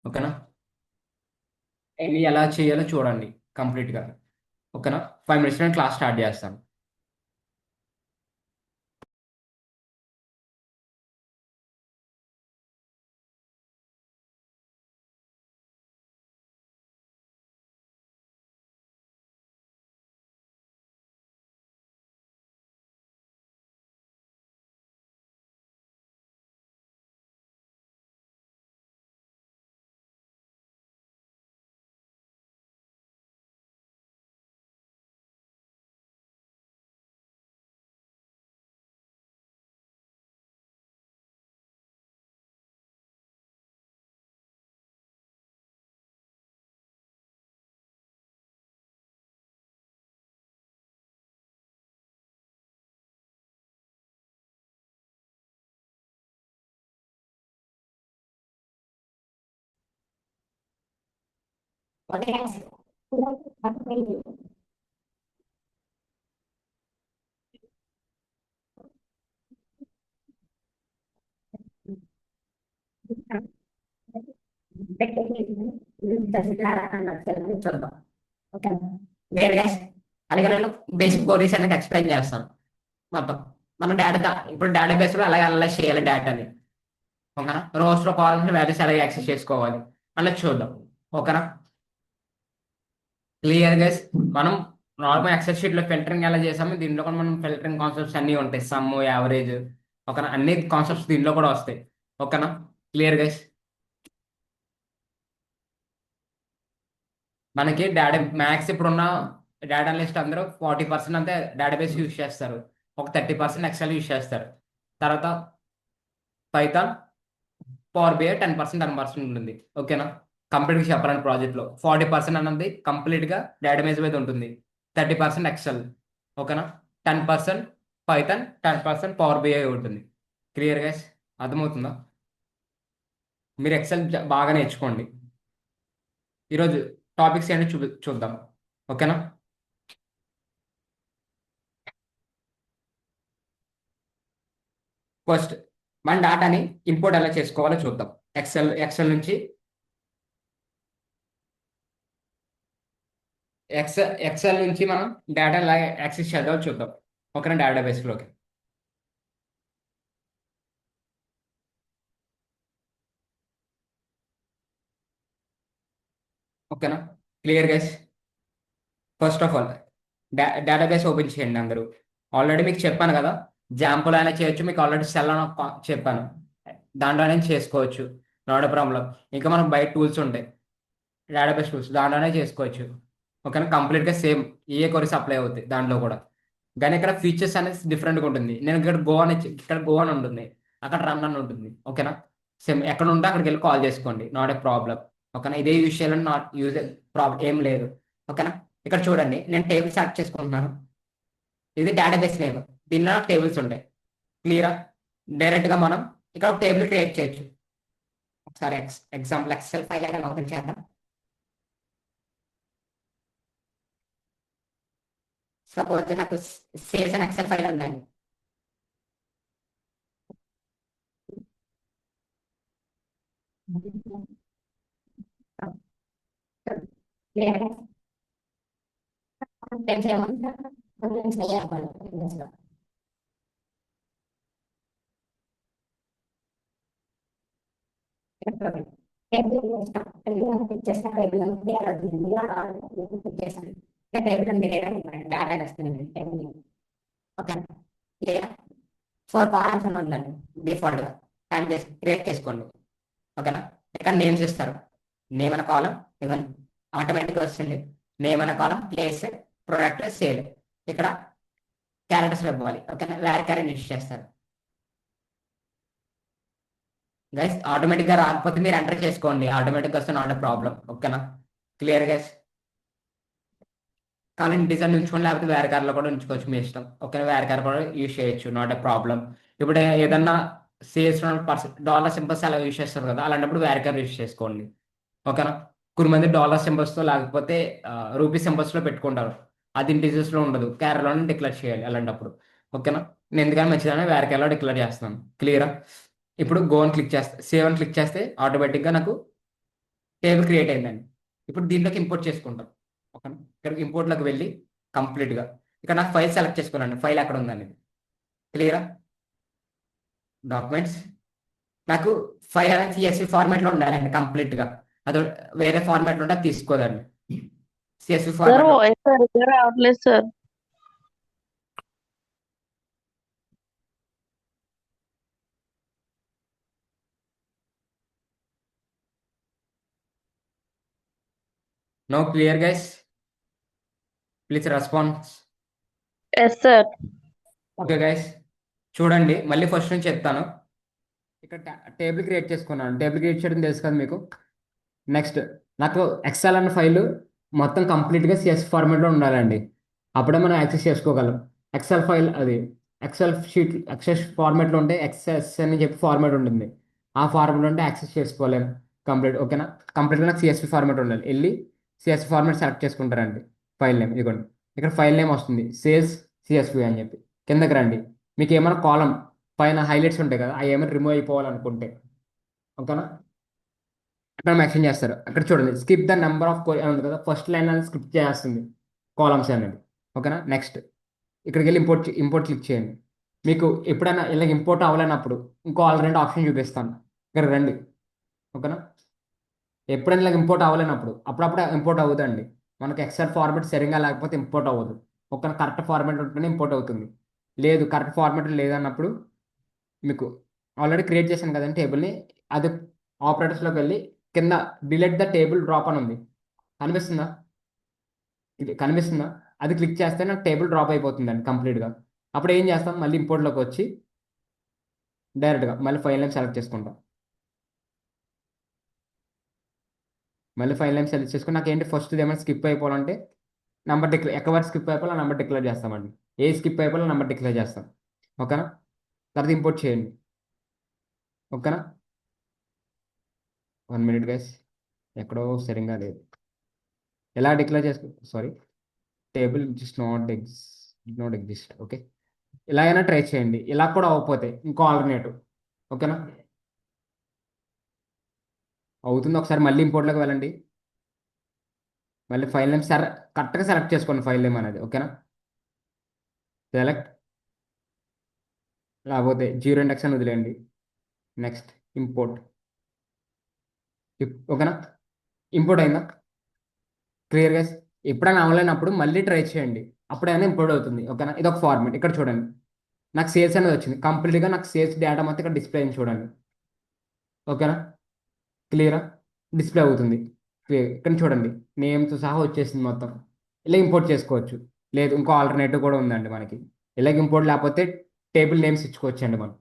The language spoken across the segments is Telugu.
ఓకేనా? ఇవి ఎలా చేయాలో చూడండి కంప్లీట్‌గా. ఓకేనా? 5 మినిట్స్‌లో నేను క్లాస్ స్టార్ట్ చేస్తాను. చూద్దాం. ఓకే. లేదు గైస్, అలాగే నేను బేసిక్ కోర్స్ అనేది ఎక్స్ప్లెయిన్ చేస్తాను మొత్తం. మనం డేటా ఇప్పుడు డేటాబేస్ లో అలాగే అనలైజ్ చేయాలి డేటాని. ఓకేనా? రోస్ లో కావాల్సిన వాల్యూస్ ఎలా యాక్సెస్ చేసుకోవాలి అలా చూద్దాం. ఓకేనా? Clear guys. మనం నార్మల్ ఎక్సెల్ షీట్ లో ఫిల్టరింగ్ ఎలా చేసామో దీంట్లో కూడా మనం ఫిల్టరింగ్ కాన్సెప్ట్స్ అన్ని ఉంటాయి. సమ్, యావరేజ్, ఓకేనా? అన్ని కాన్సెప్ట్స్ దీంట్లో కూడా వస్తాయి. ఓకేనా? Clear guys. మనకి డేటా మ్యాథ్స్ ఇప్పుడున్న డేటా అనలిస్ట్ అందరూ 40% అంతే డేటాబేస్ యూజ్ చేస్తారు. ఒక 30% ఎక్సెల్ యూజ్ చేస్తారు. తర్వాత పైథాన్, పవర్ బిఐ 10% ఉంటుంది. ఓకేనా? కంప్లీట్గా చెప్పాలని ప్రాజెక్ట్లో 40% అన్నది కంప్లీట్గా డేటాబేస్ మీద ఉంటుంది. 30% ఎక్సెల్. ఓకేనా? 10% పైథాన్, 10% పవర్ బిఐ ఉంటుంది. Clear guys? అర్థమవుతుందా? మీరు ఎక్సెల్ బాగా నేర్చుకోండి. ఈరోజు టాపిక్స్ ఏంటో చూద్దాం. ఓకేనా? ఫస్ట్ మన డాటాని ఇంపోర్ట్ ఎలా చేసుకోవాలో చూద్దాం. ఎక్సెల్ నుంచి ఎక్సెల్ నుంచి మనం డేటా ఎలా యాక్సెస్ చేద్దామో చూద్దాం. ఓకేనా? డేటాబేస్లోకి. ఓకేనా? Clear guys. First of all database open చేయండి అందరూ. ఆల్రెడీ మీకు చెప్పాను కదా, జాంపుల్ అయినా చేయొచ్చు. మీకు ఆల్రెడీ సెల్ అని చెప్పాను, దాంట్లోనే చేసుకోవచ్చు. Not problem. ఇంకా మనకు బయట టూల్స్ ఉంటాయి, డేటాబేస్ టూల్స్, దాంట్లోనే చేసుకోవచ్చు. ఓకేనా? కంప్లీట్గా సేమ్ ఏ కొరిస్ అప్లై అవుతాయి దాంట్లో కూడా. కానీ ఇక్కడ ఫీచర్స్ అనేది డిఫరెంట్గా ఉంటుంది. నేను ఇక్కడ గో అని ఇక్కడ గో అని ఉంటుంది, అక్కడ రన్ అని ఉంటుంది. ఓకేనా? సేమ్ ఎక్కడ ఉంటే అక్కడికి వెళ్ళి కాల్ చేసుకోండి. Not a problem. ఓకేనా? ఇదే యూజ్ చేయాలని నాట్ యూజ్ ప్రాబ్లం ఏం లేదు. ఓకేనా? ఇక్కడ చూడండి, నేను టేబుల్ సెలెక్ట్ చేసుకుంటున్నాను. ఇది డేటాబేస్ నేమ్. దీనిలో టేబుల్స్ ఉంటాయి. క్లియరా? డైరెక్ట్గా మనం ఇక్కడ ఒక టేబుల్ క్రియేట్ చేయొచ్చు. ఒకసారి ఎగ్జాంపుల్ ఎక్సెల్ ఫైల్ అయినా ఓపెన్ చేద్దాం. సపోజ్ నాకు సేల్స్ అని ఎక్సెల్ ఫైల్ ఉందండి. ఓకే. ఫోర్ కాలమ్స్ అని ఉందండి డిఫాల్ట్ గా. టైం చేసి క్రియేట్ చేసుకోండి. ఓకేనా? ఇక్కడ నేమ్స్ ఇస్తారు. నేమ్ అనే కాలం ఇవ్వండి, ఆటోమేటిక్గా వస్తుంది. నేమ్ అనే కాలం ప్లేస్, ప్రొడక్ట్, సేల్. ఇక్కడ క్యారెక్టర్స్ ఇవ్వాలి. ఓకేనా? వేరే క్యారెక్టర్ యూజ్ చేస్తారు. గైస్ ఆటోమేటిక్గా రాకపోతే మీరు ఎంటర్ చేసుకోండి, ఆటోమేటిక్గా వస్తే నాట్ ప్రాబ్లం. ఓకేనా? Clear guys? కానీ డిజైన్ ఉంచుకోండి, లేకపోతే వేరే కార్లో కూడా ఉంచుకోవచ్చు, మీ ఇష్టం. ఓకేనా? వేరే కార్ కూడా యూజ్ చేయొచ్చు, నాట్ ఎ ప్రాబ్లం. ఇప్పుడు ఏదన్నా సేల్స్ డాలర్ సింబల్స్ అలా యూజ్ చేస్తారు కదా, అలాంటప్పుడు వేరే కార్ యూజ్ చేసుకోండి. ఓకేనా? కొన్ని మంది డాలర్ సింబల్స్తో లేకపోతే రూపీ సింబల్స్లో పెట్టుకుంటారు. అది ఇంటీజర్స్లో ఉండదు, క్యారెలోనే డిక్లేర్ చేయాలి అలాంటప్పుడు. ఓకేనా? నేను ఎందుకని మంచిదని వేరే కార్లో డిక్లేర్ చేస్తున్నాను. క్లియరా? ఇప్పుడు గో అని క్లిక్ చేస్తే, సేవ్ అని క్లిక్ చేస్తే ఆటోమేటిక్గా నాకు టేబుల్ క్రియేట్ అయిందండి. ఇప్పుడు దీంట్లోకి ఇంపోర్ట్ చేసుకుంటాం. ఓకేనా, ఇక్కడ ఇంపోర్ట్లోకి వెళ్ళి కంప్లీట్గా ఇక్కడ నాకు ఫైల్ సెలెక్ట్ చేసుకున్నాను. ఫైల్ ఎక్కడ ఉందండి, క్లియరా? డాక్యుమెంట్స్, నాకు ఫైల్ అనేది సిఎస్వి ఫార్మాట్లో ఉండాలండి కంప్లీట్గా. అది వేరే ఫార్మాట్లో ఉంటే అది తీసుకోదండి. సిఎస్వి సార్ ఫార్మాట్లో. వాయిస్ సరిగ్గా రావట్లేదు sir. No clear guys, please response. Yes sir. Okay guys, చూడండి మళ్ళీ ఫస్ట్ నుంచి చెప్తాను. ఇక్కడ టేబుల్ క్రియేట్ చేసుకున్నాను. టేబుల్ క్రియేట్ చేయడం తెలుసు కదా మీకు. నెక్స్ట్, నాకు ఎక్సెల్ అన్న ఫైల్ మొత్తం కంప్లీట్గా సిఎస్ ఫార్మాట్లో ఉండాలండి. అప్పుడే మనం యాక్సెస్ చేసుకోగలం. ఎక్సెల్ ఫైల్ అది ఎక్సెల్ షీట్ ఎక్సెస్ ఫార్మాట్లో ఉంటే ఎక్సెస్ అని చెప్పి ఫార్మాట్ ఉంటుంది. ఆ ఫార్మాట్ ఉంటే యాక్సెస్ చేసుకోలేము కంప్లీట్. ఓకేనా, కంప్లీట్గా నాకు సిఎస్వి ఫార్మాట్ ఉండాలి. వెళ్ళి సిఎస్వి ఫార్మాట్ సెలెక్ట్ చేసుకుంటారండి. ఫైల్ నేమ్ ఇదిగోండి, ఇక్కడ ఫైల్ నేమ్ వస్తుంది సేల్స్ సిఎస్వి అని చెప్పి. కిందకి రండి, మీకు ఏమైనా కాలం పైన హైలైట్స్ ఉంటాయి కదా, అవి ఏమైనా రిమూవ్ అయిపోవాలనుకుంటే ఓకేనా, అక్కడ మెన్షన్ చేస్తారు. అక్కడ చూడండి, స్కిప్ ద నెంబర్ ఆఫ్ అని ఉంది కదా, ఫస్ట్ లైన్ అనేది స్కిప్ చేస్తుంది కాలమ్స్ అనేది. ఓకేనా, నెక్స్ట్ ఇక్కడికి వెళ్ళి ఇంపోర్ట్ క్లిక్ చేయండి. మీకు ఎప్పుడైనా ఇలా ఇంపోర్ట్ అవ్వలేనప్పుడు ఇంకో ఆల్రెంట్ ఆప్షన్ చూపిస్తాను. ఇక్కడ రండి. ఓకేనా, ఎప్పుడైనా ఇలా ఇంపోర్ట్ అవ్వలేనప్పుడు అప్పుడప్పుడు ఇంపోర్ట్ అవుతుందండి. మనకి ఎక్సెల్ ఫార్మాట్ సరిగా లేకపోతే ఇంపోర్ట్ అవ్వదు. ఒక కరెక్ట్ ఫార్మాట్ ఉంటేనే ఇంపోర్ట్ అవుతుంది. లేదు, కరెక్ట్ ఫార్మాట్ లేదన్నప్పుడు మీకు ఆల్రెడీ క్రియేట్ చేశాను కదండి టేబుల్ని, అది ఆపరేటర్స్లోకి వెళ్ళి కింద డిలీట్ ద టేబుల్ డ్రాప్ అని ఉంది, కనిపిస్తుందా? ఇది కనిపిస్తుందా? అది క్లిక్ చేస్తే నాకు టేబుల్ డ్రాప్ అయిపోతుందండి కంప్లీట్గా. అప్పుడు ఏం చేస్తాం, మళ్ళీ ఇంపోర్ట్లోకి వచ్చి డైరెక్ట్గా మళ్ళీ ఫైల్ నేమ్ సెలెక్ట్ చేసుకుంటాం. మళ్ళీ ఫైల్ నేమ్ సెలెక్ట్ చేసుకుని నాకు ఏంటి ఫస్ట్ ఏమైనా స్కిప్ అయిపోవాలంటే నెంబర్ డిక్లేర్, ఎక్కడ స్కిప్ అయిపోవాలో నెంబర్ డిక్లేర్ చేస్తామండి. ఏ స్కిప్ అయిపోవాలో నెంబర్ డిక్లేర్ చేస్తాం. ఓకేనా, తర్వాత ఇంపోర్ట్ చేయండి. ఓకేనా, 1 minute గైస్, ఎక్కడో సరిగ్గా లేదు. ఎలా డిక్లేర్ చేసుకో, sorry, table just not exist. Okay, ఇలా అయినా ట్రై చేయండి. ఇలా కూడా అవ్వకపోతే ఇంకో ఆల్టర్నేటివ్. ఓకేనా, అవుతుంది. ఒకసారి మళ్ళీ ఇంపోర్ట్లోకి వెళ్ళండి. మళ్ళీ ఫైల్ నేమ్ కరెక్ట్గా సెలెక్ట్ చేసుకోండి ఫైల్ నేమ్ అనేది. ఓకేనా, సెలెక్ట్, లేకపోతే జీరో ఇండెక్స్ అని వదిలేయండి. Next import. ఓకేనా, ఇంపోర్ట్ అయిందా? క్లియర్గా ఎప్పుడైనా అవ్వలేనప్పుడు మళ్ళీ ట్రై చేయండి, అప్పుడైనా ఇంపోర్ట్ అవుతుంది. ఓకేనా, ఇది ఒక ఫార్మాట్. ఇక్కడ చూడండి, నాకు సేల్స్ అనేది వచ్చింది కంప్లీట్గా. నాకు సేల్స్ డేటా మొత్తం ఇక్కడ డిస్ప్లే అయింది చూడండి. ఓకేనా, క్లియరా, డిస్ప్లే అవుతుంది. క్లియర్, ఇక్కడ చూడండి, నేమ్తో సహా వచ్చేసింది మొత్తం. ఇలా ఇంపోర్ట్ చేసుకోవచ్చు. లేదు, ఇంకో ఆల్టర్నేటివ్ కూడా ఉందండి మనకి. ఇలాగ ఇంపోర్ట్ లేకపోతే టేబుల్ నేమ్స్ ఇచ్చుకోవచ్చు అండి మనం.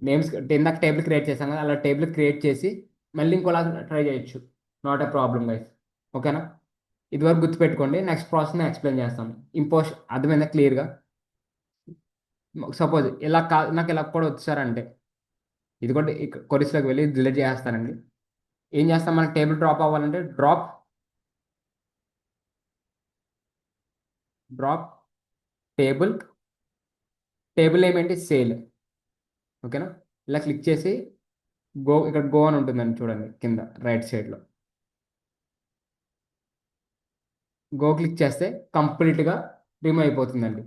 నేమ్స్ ఇందాక టేబుల్ క్రియేట్ చేసాం కదా, అలా టేబుల్ క్రియేట్ చేసి మళ్ళీ ఇంకోలా ట్రై చేయొచ్చు. Not a problem guys. ఓకేనా, ఇదివరకు గుర్తుపెట్టుకోండి. నెక్స్ట్ ప్రాసెస్ నేను ఎక్స్ప్లెయిన్ చేస్తాను. ఇంపోర్ట్ అర్థమైందా క్లియర్గా? సపోజ్ ఇలా నాకు ఇలా కూడా వచ్చారంటే ఇది కూడా కొరిస్లోకి వెళ్ళి డిలీట్ చేస్తానండి. ఏం చేస్తాం, మనకి టేబుల్ డ్రాప్ అవ్వాలంటే డ్రాప్ టేబుల్, టేబుల్ ఏమేంటి సేల్. ఓకేనా, ఇలా క్లిక్ చేసి ఇక్కడ గో అని ఉంటుందండి చూడండి కింద రైట్ సైడ్లో. గో క్లిక్ చేస్తే కంప్లీట్గా రిమూవ్ అయిపోతుందండి.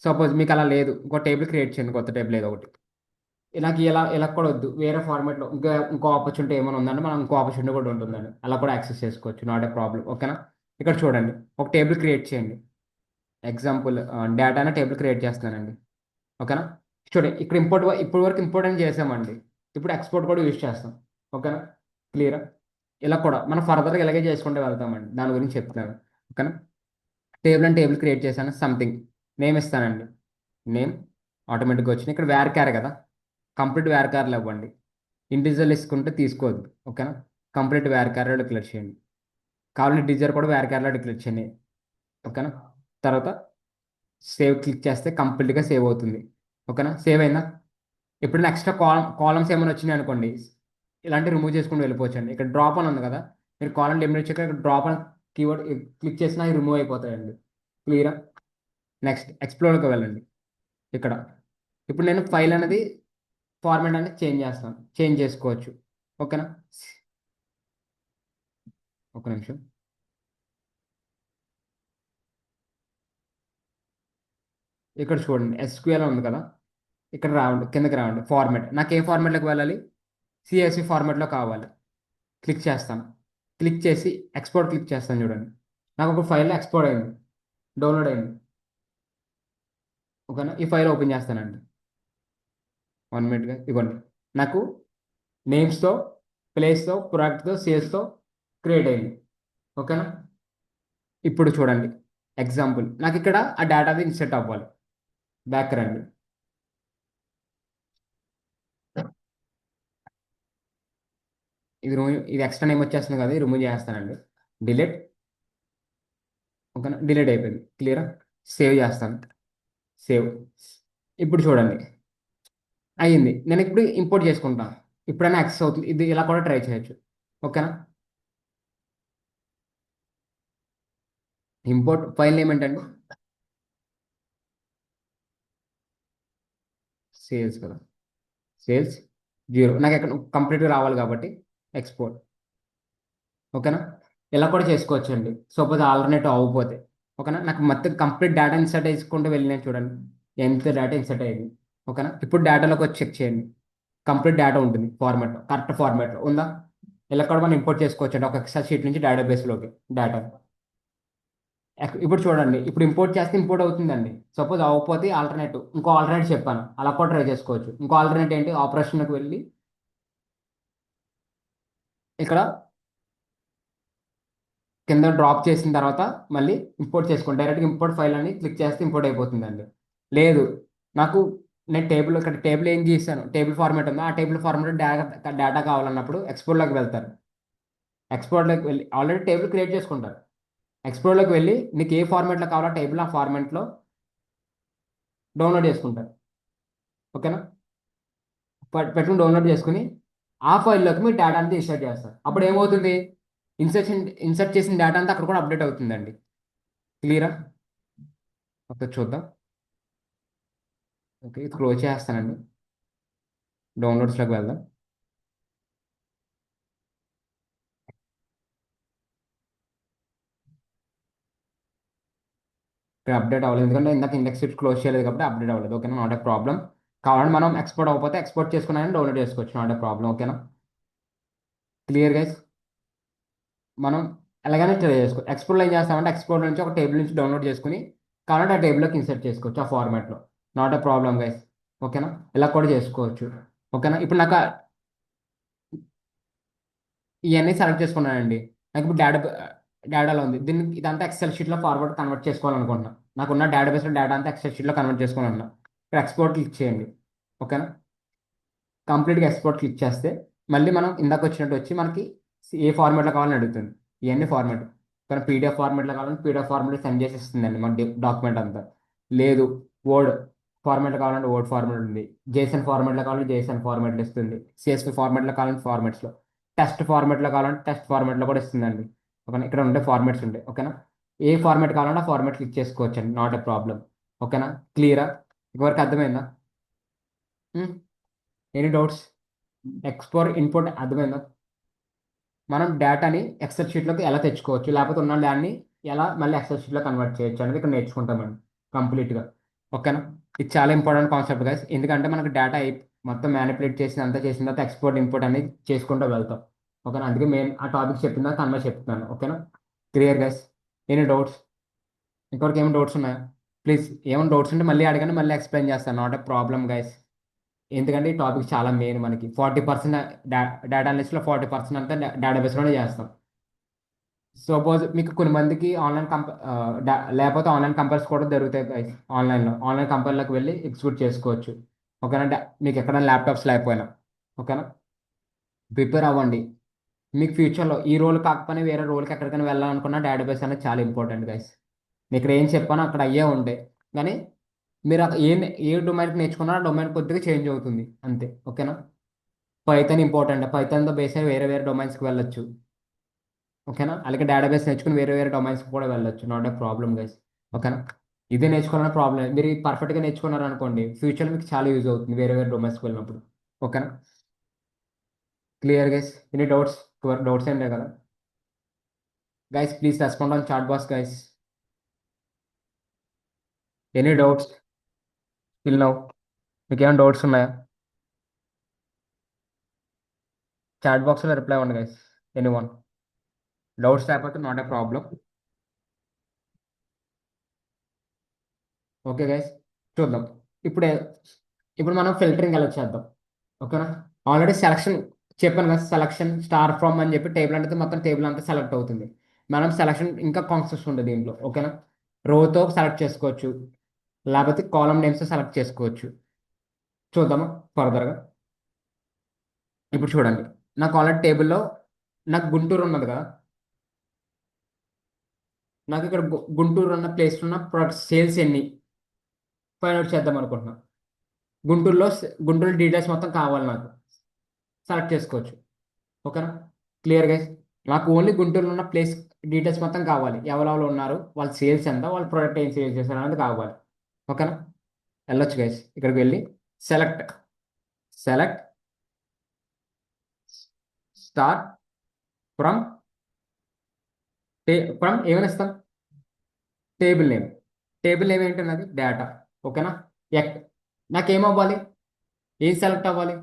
సపోజ్ మీకు అలా లేదు, ఇంకో టేబుల్ క్రియేట్ చేయండి, కొత్త టేబుల్ ఏదో ఒకటి. నాకు ఇలా కూడా వద్దు, వేరే ఫార్మాట్లో ఇంకో ఆపర్చునిటీ ఏమైనా ఉందంటే మనం ఇంకో ఆపర్చునిటీ కూడా ఉంటుందండి, అలా కూడా యాక్సెస్ చేసుకోవచ్చు. Not a problem. ఓకేనా, ఇక్కడ చూడండి, ఒక టేబుల్ క్రియేట్ చేయండి. ఎగ్జాంపుల్ డేటానే టేబుల్ క్రియేట్ చేస్తున్నానండి. ఓకేనా, చూడండి ఇక్కడ ఇప్పుడు వరకు ఇంపోర్ట్ అని చేసామండి. ఇప్పుడు ఎక్స్పోర్ట్ కూడా యూజ్ చేస్తాం. ఓకేనా, క్లియరా? ఇలా కూడా మనం ఫర్దర్గా ఇలాగే చేసుకుంటూ వెళ్తామండి. దాని గురించి చెప్తాను. ఓకేనా, టేబుల్ క్రియేట్ చేశాను, సంథింగ్ నేమ్ ఇస్తానండి. నేమ్ ఆటోమేటిక్గా వచ్చింది. ఇక్కడ వేర్ కదా, కంప్లీట్ వేర్ కార్లు ఇవ్వండి. ఇండివిజువల్ ఇసుకుంటే తీసుకోవద్దు. ఓకేనా, కంప్లీట్ వేర్ కార్లో డిక్లేర్ చేయండి. కావాలంటే డిజర్ కూడా వేర్ కార్లో డిక్లేర్ చేయండి. ఓకేనా, తర్వాత సేవ్ క్లిక్ చేస్తే కంప్లీట్గా సేవ్ అవుతుంది. ఓకేనా, సేవ్ అయిందా? ఇప్పుడు ఎక్స్ట్రా కాలమ్స్ ఏమైనా వచ్చినాయి అనుకోండి, ఇలాంటి రిమూవ్ చేసుకుంటూ వెళ్ళిపోవచ్చు అండి. ఇక్కడ డ్రాప్ అని ఉంది కదా, మీరు కాలం లిమిట్ వచ్చాక ఇక్కడ డ్రాప్ అని కీవర్డ్ క్లిక్ చేసినా అవి రిమూవ్ అయిపోతాయండి. క్లియరా? నెక్స్ట్ ఎక్స్ప్లోర్కి వెళ్ళండి. ఇక్కడ ఇప్పుడు నేను ఫైల్ అనేది ఫార్మాట్ అనేది చేంజ్ చేసుకోవచ్చు. ఓకేనా, ఒక నిమిషం. ఇక్కడ చూడండి ఎస్క్యూఎల్ ఉంది కదా, ఇక్కడ రావండి, కిందకి రావండి, ఫార్మాట్. నాకు ఏ ఫార్మాట్లోకి వెళ్ళాలి? సిఎస్వి ఫార్మాట్లో కావాలి. క్లిక్ చేస్తాను. క్లిక్ చేసి ఎక్స్పోర్ట్ క్లిక్ చేస్తాను. చూడండి, నాకు ఒక ఫైల్ ఎక్స్పోర్ట్ అయింది, డౌన్లోడ్ అయింది. ఓకేనా, ఈ ఫైల్ ఓపెన్ చేస్తానండి. 1 మినిట్గా ఇవ్వండి. నాకు నేమ్స్తో, ప్లేస్తో, ప్రొడక్ట్తో, సేల్స్తో క్రియేట్ అయింది. ఓకేనా, ఇప్పుడు చూడండి ఎగ్జాంపుల్, నాకు ఇక్కడ ఆ డేటాది ఇన్సెట్ అవ్వాలి. బ్యాక్ రండి. ఇది ఎక్స్ట్రా నేమ్ వచ్చేస్తుంది కదా, ఇది రిమూవ్ చేస్తానండి. డిలీట్. ఓకేనా, డిలీట్ అయిపోయింది. క్లియరా? సేవ్ చేస్తాను. సేవ్. ఇప్పుడు చూడండి అయ్యింది. నేను ఇప్పుడు ఇంపోర్ట్ చేసుకుంటాను. ఇప్పుడైనా యాక్సెస్ అవుతుంది. ఇది ఇలా కూడా ట్రై చేయొచ్చు. ఓకేనా, ఇంపోర్ట్ ఫైల్ నేమ్ ఏంటండి? సేల్స్ కదా, సేల్స్ 0. నాకు ఎక్కడ కంప్లీట్గా రావాలి కాబట్టి ఎక్స్పోర్ట్. ఓకేనా, ఇలా కూడా చేసుకోవచ్చు అండి. సపోజ్ ఆల్టర్నేటివ్ అవ్వకపోతే. ఓకేనా, నాకు మొత్తం కంప్లీట్ డేటా ఇన్సర్ట్ చేసుకుంటూ వెళ్ళినాయి. చూడండి ఎంత డేటా ఇన్సర్ట్ అయ్యింది. ఓకేనా, ఇప్పుడు డేటాలోకి వచ్చి చెక్ చేయండి. కంప్లీట్ డేటా ఉంటుంది ఫార్మాట్లో, కరెక్ట్ ఫార్మాట్లో ఉందా? ఇలా కూడా మనం ఇంపోర్ట్ చేసుకోవచ్చు అండి, ఒక ఎక్సెల్ షీట్ నుంచి డేటాబేస్లోకి డేటా. ఇప్పుడు చూడండి, ఇప్పుడు ఇంపోర్ట్ చేస్తే ఇంపోర్ట్ అవుతుందండి. సపోజ్ అవ్వకపోతే ఆల్టర్నేటివ్, ఇంకో ఆల్టర్నేటివ్ చెప్పాను, అలా కూడా ట్రై చేసుకోవచ్చు. ఇంకో ఆల్టర్నేటివ్ ఏంటి? ఆపరేషన్కి వెళ్ళి ఇక్కడ కింద డ్రాప్ చేసిన తర్వాత మళ్ళీ ఇంపోర్ట్ చేసుకోండి. డైరెక్ట్గా ఇంపోర్ట్ ఫైల్ అని క్లిక్ చేస్తే ఇంపోర్ట్ అయిపోతుందండి. లేదు, నాకు నేను టేబుల్, ఇక్కడ టేబుల్ ఏం చేశాను, టేబుల్ ఫార్మాట్ ఉందో ఆ టేబుల్ ఫార్మాట్ డేటా కావాలన్నప్పుడు ఎక్స్పోర్ట్లోకి వెళ్తారు. ఎక్స్పోర్ట్లోకి వెళ్ళి ఆల్రెడీ టేబుల్ క్రియేట్ చేసుకుంటారు. ఎక్స్పోర్ట్లోకి వెళ్ళి నీకు ఏ ఫార్మాట్లో కావాలో టేబుల్, ఆ ఫార్మాట్లో డౌన్లోడ్ చేసుకుంటారు. ఓకేనా, పెట్టుకుని డౌన్లోడ్ చేసుకుని ఆ ఫైల్లోకి మీరు డేటా అంతా ఇన్సర్ట్ చేస్తారు. అప్పుడు ఏమవుతుంది? ఇన్సర్ట్ చేసిన డేటా అంతా అక్కడ కూడా అప్డేట్ అవుతుందండి. క్లియరా? ఒకసారి చూద్దాం. ఓకే, ఇది క్లోజ్ చేస్తానండి. డౌన్లోడ్స్లోకి వెళ్దాం. ఇక్కడ అప్డేట్ అవ్వలేదు, ఎందుకంటే ఇందాక ఇండెక్స్ షీట్ క్లోజ్ చేయలేదు కాబట్టి అప్డేట్ అవ్వలేదు. ఓకేనా, నాట్ ఏ ప్రాబ్లం. కావాలంటే మనం ఎక్స్పోర్ట్ అవ్వకపోతే ఎక్స్పోర్ట్ చేసుకున్నాయని డౌన్లోడ్ చేసుకోవచ్చు, నాట్ ఏ ప్రాబ్లం. ఓకేనా, క్లియర్ గైస్? మనం ఎలాగైనా ట్రై చేసుకోవచ్చు. ఎక్స్పోర్ట్లో ఏం చేస్తామంటే ఎక్స్పోర్ట్ నుంచి ఒక టేబుల్ నుంచి డౌన్లోడ్ చేసుకుని కావాలంటే ఆ టేబుల్లోకి ఇన్సర్ట్ చేసుకోవచ్చు, ఆ ఫార్మాట్లో. Not a problem guys. ఓకేనా, ఇలా కూడా చేసుకోవచ్చు. ఓకేనా, ఇప్పుడు నాకు ఇవన్నీ సెలెక్ట్ చేసుకున్నానండి. నాకు ఇప్పుడు డేటాలో ఉంది. దీన్ని ఇదంతా ఎక్సెల్ షీట్లో ఫార్వర్డ్ కన్వర్ట్ చేసుకోవాలనుకుంటున్నాను. నాకున్న డేటాబేస్లో డేటా అంతా ఎక్సెల్ షీట్లో కన్వర్ట్ చేసుకోవాలన్నా ఇక్కడ ఎక్స్పోర్ట్ క్లిక్ చేయండి. ఓకేనా, కంప్లీట్గా ఎక్స్పోర్ట్ క్లిక్ చేస్తే మళ్ళీ మనం ఇందాక వచ్చినట్టు వచ్చి మనకి ఏ ఫార్మాట్లో కావాలని అడుగుతుంది. ఇవన్నీ ఫార్మాట్. కానీ పీడిఎఫ్ ఫార్మాట్లో కావాలంటే పీడిఎఫ్ ఫార్మాట్ సెండ్ చేసి ఇస్తుందండి మన డాక్యుమెంట్ అంతా. లేదు, వర్డ్ ఫార్మాట్లో కావాలంటే వర్డ్ ఫార్మాట్ ఉంది. జేసన్ ఫార్మాట్లో కావాలంటే జేసన్ ఫార్మాట్లో ఇస్తుంది. సిఎస్వి ఫార్మాట్లో కావాలంటే ఫార్మాట్స్లో, టెస్ట్ ఫార్మాట్లో కావాలంటే టెస్ట్ ఫార్మాట్లో కూడా ఇస్తుందండి. ఓకేనా, ఇక్కడ ఉండే ఫార్మాట్స్ ఉంటాయి. ఓకేనా, ఏ ఫార్మాట్ కావాలంటే ఆ ఫార్మాట్ క్లిక్ చేసుకోవచ్చు అండి, నాట్ ఎ ప్రాబ్లం. ఓకేనా, క్లియరా? ఇవరకు అర్థమైందా? Any doubts? ఎక్స్పోర్ట్ ఇన్పుట్ అర్థమైందా? మనం డేటాని ఎక్సెల్ షీట్లోకి ఎలా తెచ్చుకోవచ్చు, లేకపోతే ఉన్న దాన్ని ఎలా మళ్ళీ ఎక్సెల్ షీట్లో కన్వర్ట్ చేయొచ్చు అనేది ఇక్కడ నేర్చుకుంటామండి కంప్లీట్గా. ఓకేనా, ఇది చాలా ఇంపార్టెంట్ కాన్సెప్ట్ గైస్. ఎందుకంటే మనకు డేటా మొత్తం మ్యానిపులేట్ చేసిన అంతా చేసిన తర్వాత ఎక్స్పోర్ట్ ఇంపోర్ట్ అనేది చేసుకుంటూ వెళ్తాం. ఓకేనా, అందుకే మెయిన్ ఆ టాపిక్ చెప్పిందా కన్వర్ట్ చెప్తున్నాను. ఓకేనా, క్లియర్ గైస్? Any doubts? ఇంకొకరికి ఏమైనా డౌట్స్ ఉన్నాయా? ప్లీజ్, ఏమైనా డౌట్స్ ఉంటే మళ్ళీ అడగండి, మళ్ళీ ఎక్స్ప్లెయిన్ చేస్తాను, నాట్ ఎ ప్రాబ్లం గైస్. ఎందుకంటే ఈ టాపిక్ చాలా మెయిన్. మనకి 40% డేటా అనలిస్ట్లో 40% అంతా డేటాబేస్లోనే చేస్తాం. సపోజ్ మీకు కొన్ని మందికి లేకపోతే ఆన్లైన్ కంపేర్స్ కూడా దొరుకుతాయి guys. ఆన్లైన్ కంపేర్లోకి వెళ్ళి ఎగ్జిక్యూట్ చేసుకోవచ్చు. ఓకేనా, మీకు ఎక్కడైనా ల్యాప్టాప్స్ లేకపోయినా. ఓకేనా, ప్రిపేర్ అవ్వండి. మీకు ఫ్యూచర్లో ఈ రోల్ కాకపోయినా వేరే రోల్కి ఎక్కడికైనా వెళ్ళాలనుకున్న డేటాబేస్ అనేది చాలా ఇంపార్టెంట్ గైస్. నేను ఇక్కడ ఏం చెప్పానో అక్కడ అయ్యే ఉంటాయి. కానీ మీరు ఏ డొమైన్కి నేర్చుకున్నా ఆ డొమైన్ కొద్దిగా చేంజ్ అవుతుంది అంతే. ఓకేనా, పైథాన్ ఇంపార్టెంట్. పైథాన్తో బేస్ అయ్యి వేరే వేరే డొమైన్స్కి వెళ్ళొచ్చు. ఓకేనా, అలాగే డేటాబేస్ నేర్చుకుని వేరే వేరే డొమైన్స్కి కూడా వెళ్ళొచ్చు, నాట్ ఏ ప్రాబ్లం గైస్. ఓకేనా, ఇదే నేర్చుకోవాలన్న ప్రాబ్లం లేదు. మీరు పర్ఫెక్ట్గా నేర్చుకున్నారు అనుకోండి, ఫ్యూచర్ మీకు చాలా యూజ్ అవుతుంది వేరే వేరే డొమైన్స్కి వెళ్ళినప్పుడు. ఓకేనా, clear guys? Any doubts? Doubts ఏం లేవు కదా? Guys please respond on chat box guys. Any doubts till now? మీకు ఏమైనా డౌట్స్ ఉన్నాయా? చాట్ బాక్స్లో రిప్లై అవ్వండి గైస్. ఎనీ వన్ డౌట్స్ లేకపోతే not a problem. Okay guys, చూద్దాం. ఇప్పుడే ఇప్పుడు మనం ఫిల్టరింగ్ ఎలా చేద్దాం, ఓకేనా? ఆల్రెడీ సెలక్షన్ చెప్పాను కదా, సెలక్షన్ స్టార్ ఫ్రమ్ అని చెప్పి టేబుల్ అంటే మొత్తం టేబుల్ అంతా సెలెక్ట్ అవుతుంది. మనం సెలక్షన్ ఇంకా కాన్సెప్ట్స్ ఉంది దీంట్లో, ఓకేనా? రోతో సెలెక్ట్ చేసుకోవచ్చు, లేకపోతే కాలమ్ నేమ్స్ సెలెక్ట్ చేసుకోవచ్చు. చూద్దామా ఫర్దర్గా? ఇప్పుడు చూడండి, నాకు ఆల్రెడీ టేబుల్లో నాకు గుంటూరు ఉన్నది కదా. నాకు ఇక్కడ గుంటూరు ఉన్న ప్లేస్లో ఉన్న ప్రొడక్ట్ సేల్స్ ఎన్ని ఫైండ్ అవుట్ చేద్దాం అనుకుంటున్నాను. గుంటూరు డీటెయిల్స్ మొత్తం కావాలి నాకు, సెలెక్ట్ చేసుకోవచ్చు. ఓకేనా? Clear guys? నాకు ఓన్లీ గుంటూరులో ఉన్న ప్లేస్ డీటెయిల్స్ మొత్తం కావాలి. ఎవరెవరు ఉన్నారు, వాళ్ళ సేల్స్ ఎంత, వాళ్ళ ప్రోడక్ట్ ఏం సేల్ చేశారు అనేది కావాలి. ఓకేనా? వెళ్ళొచ్చు గైస్, ఇక్కడికి వెళ్ళి select select star from from ఏమైనా ఇస్తాం, టేబుల్ నేమ్. టేబుల్ నేమ్ ఏంటన్నది డేటా. ఓకేనా? ఎక్ నాకేమవ్వాలి, ఏం సెలెక్ట్ అవ్వాలి,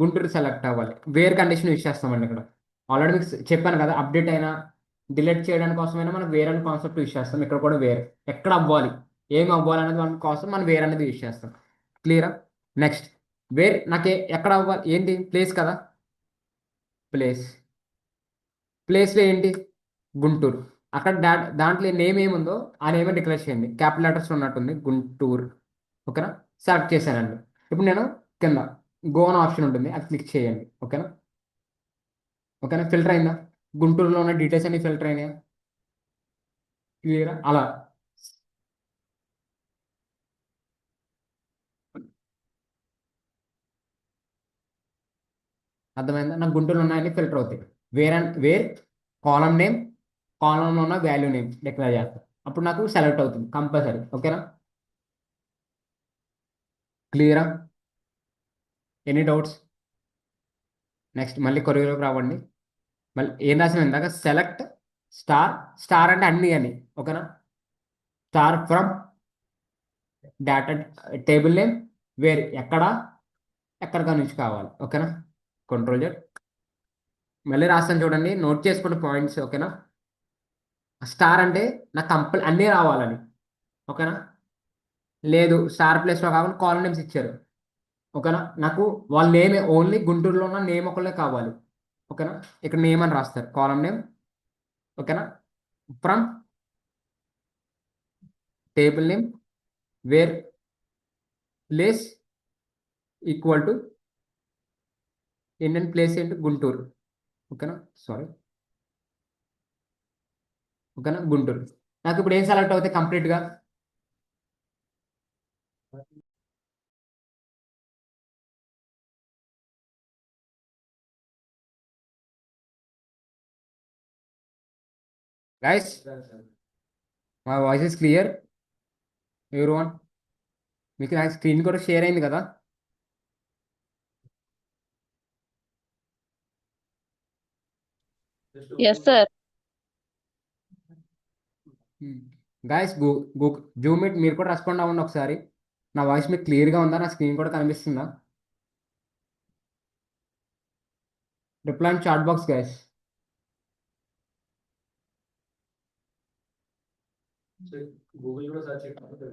గుంటూరు సెలెక్ట్ అవ్వాలి. వేర్ కండిషన్ యూజ్ చేస్తామండి ఇక్కడ. ఆల్రెడీ మీకు చెప్పాను కదా, అప్డేట్ అయినా డిలీట్ చేయడానికి కోసమైనా మనం వేర్ అనే కాన్సెప్ట్ యూజ్ చేస్తాం. ఇక్కడ కూడా వేర్ ఎక్కడ అవ్వాలి, ఏం అవ్వాలి అనేది దాని కోసం మనం వేర్ అనేది యూజ్ చేస్తాం. క్లియరా? నెక్స్ట్, వేర్ నాకు ఎక్కడ అవ్వాలి, ఏంటి ప్లేస్ కదా, ప్లేస్. ప్లేస్లో ఏంటి, గుంటూరు. అక్కడ దాంట్లో నేమ్ ఏముందో ఆ నేమే డిక్లేర్ చేయండి. క్యాపిటల్ లెటర్స్ ఉన్నట్టుంది గుంటూరు. ఓకేనా? సెలెక్ట్ చేశానండి. ఇప్పుడు నేను కింద గో అనే ఆప్షన్ ఉంటుంది, అది క్లిక్ చేయండి. ఓకేనా? ఓకేనా? ఫిల్టర్ అయిందా? గుంటూరులో ఉన్న డీటెయిల్స్ అన్ని ఫిల్టర్ అయినాయా? క్లియరా? అలా అర్థమైందా? నాకు గుంటూరులో ఉన్నాయని ఫిల్టర్ అవుతాయి. వేర్ కాలం నేమ్, కాలంలో ఉన్న వాల్యూ నేమ్ డిక్లేర్ చేస్తాను. అప్పుడు నాకు సెలెక్ట్ అవుతుంది కంపల్సరీ. ఓకేనా? క్లియరా? Any doubts? నెక్స్ట్ మళ్ళీ కొరియోలోకి రావండి. మళ్ళీ ఏం రాసిన ఇందాక, సెలెక్ట్ స్టార్. స్టార్ అంటే అన్ని అని. ఓకేనా? Star from data table name, where ఎక్కడ నుంచి కావాలి. ఓకేనా? Control Z. మళ్ళీ రాస్తాను చూడండి, నోట్ చేసుకోండి పాయింట్స్. ఓకేనా? స్టార్ అంటే నాకు అన్నీ రావాలని. ఓకేనా? లేదు, స్టార్ ప్లేస్లో కాకుండా కాలమ్ నేమ్స్ ఇచ్చారు. ఓకేనా? నాకు వాళ్ళ నేమ్ ఓన్లీ గుంటూరులో ఉన్న నేమ్ ఒకళ్ళే కావాలి. ఓకేనా? ఇక్కడ నేమ్ అని రాస్తారు, కాలమ్ నేమ్. ఓకేనా? From table name, where place equal to Indian place ఏంటి, గుంటూరు. ఓకేనా? సారీ. ఓకేనా? గుంటూరు. నాకు ఇప్పుడు ఏం సెలెక్ట్ అవుతాయి కంప్లీట్గా, గైస్? మా వాయిస్ ఇస్ క్లియర్ ఎవరి వన్? మీకు నా స్క్రీన్ కూడా షేర్ అయింది కదా? Yes, sir. Guys Zoom it, మీరు కూడా రెస్పాండ్ అవ్వండి ఒకసారి. నా వాయిస్ మీకు క్లియర్గా ఉందా, నా స్క్రీన్ కూడా కనిపిస్తుందా? Reply and chat box guys.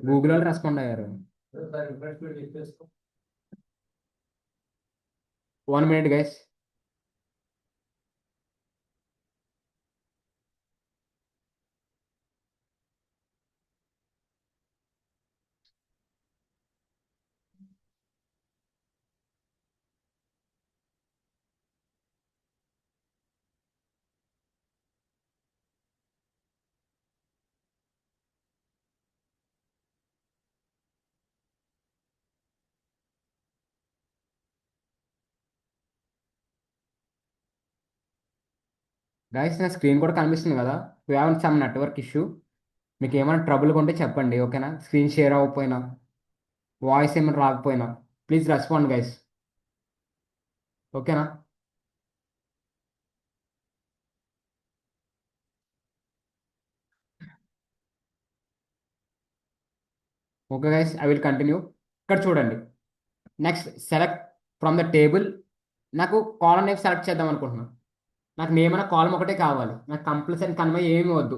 Google వాళ్ళు రెస్పాండ్ అయ్యారు. 1 minute గైస్. గైస్ నా స్క్రీన్ కూడా కనిపిస్తుంది కదా? You have some network issue. మీకు ఏమైనా ట్రబుల్ ఉంటే చెప్పండి. ఓకేనా? స్క్రీన్ షేర్ అవ్వకపోయినా, వాయిస్ ఏమైనా రాకపోయినా ప్లీజ్ రెస్పాండ్ గైస్. ఓకేనా? Okay guys, I will continue. ఇక్కడ చూడండి, next select from the table. నాకు కాలం నేమ్ సెలెక్ట్ చేద్దాం అనుకుంటున్నాను. నాకు నేమ్ అన్న కాలం ఒకటే కావాలి, నాకు కంపల్సరీ కన్వే ఏమీ వద్దు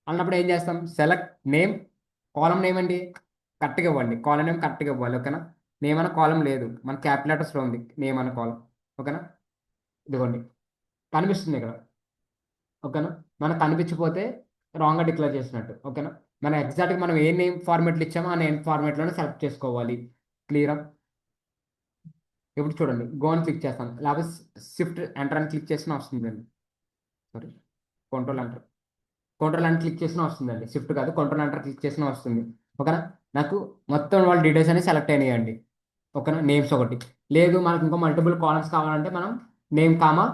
అన్నప్పుడు ఏం చేస్తాం? Select name. కాలం నేమ్ అండి కరెక్ట్గా ఇవ్వండి, కాలం నేమ్ కరెక్ట్గా ఇవ్వాలి. ఓకేనా? నేమ్ అన్న కాలం లేదు, మన క్యాపిటల్ లెటర్స్లో ఉంది నేమ్ అన్న కాలం. ఓకేనా? ఇదిగోండి, కనిపిస్తుంది ఇక్కడ. ఓకేనా? మనకు కనిపించకపోతే రాంగ్గా డిక్లేర్ చేసినట్టు. ఓకేనా? మన ఎగ్జాక్ట్గా మనం ఏ నేమ్ ఫార్మెట్లు ఇచ్చామో ఆ నేమ్ ఫార్మెట్లోనే సెలెక్ట్ చేసుకోవాలి. క్లియరా? ఇప్పుడు చూడండి, గో అని క్లిక్ చేస్తాను, లేకపోతే షిఫ్ట్ ఎంటర్ అని క్లిక్ చేసినా వస్తుందండి. Sorry, control enter. Control enter click చేసినా వస్తుందండి, షిఫ్ట్ కాదు, కంట్రోల్ ఎంటర్ క్లిక్ చేసినా వస్తుంది. ఓకేనా? నాకు మొత్తం వాళ్ళ డీటెయిల్స్ అనేవి సెలెక్ట్ అయినాయండి. ఓకేనా? నేమ్స్ ఒకటి లేదు, మనకు ఇంకా మల్టిపుల్ కాలమ్స్ కావాలంటే మనం name comma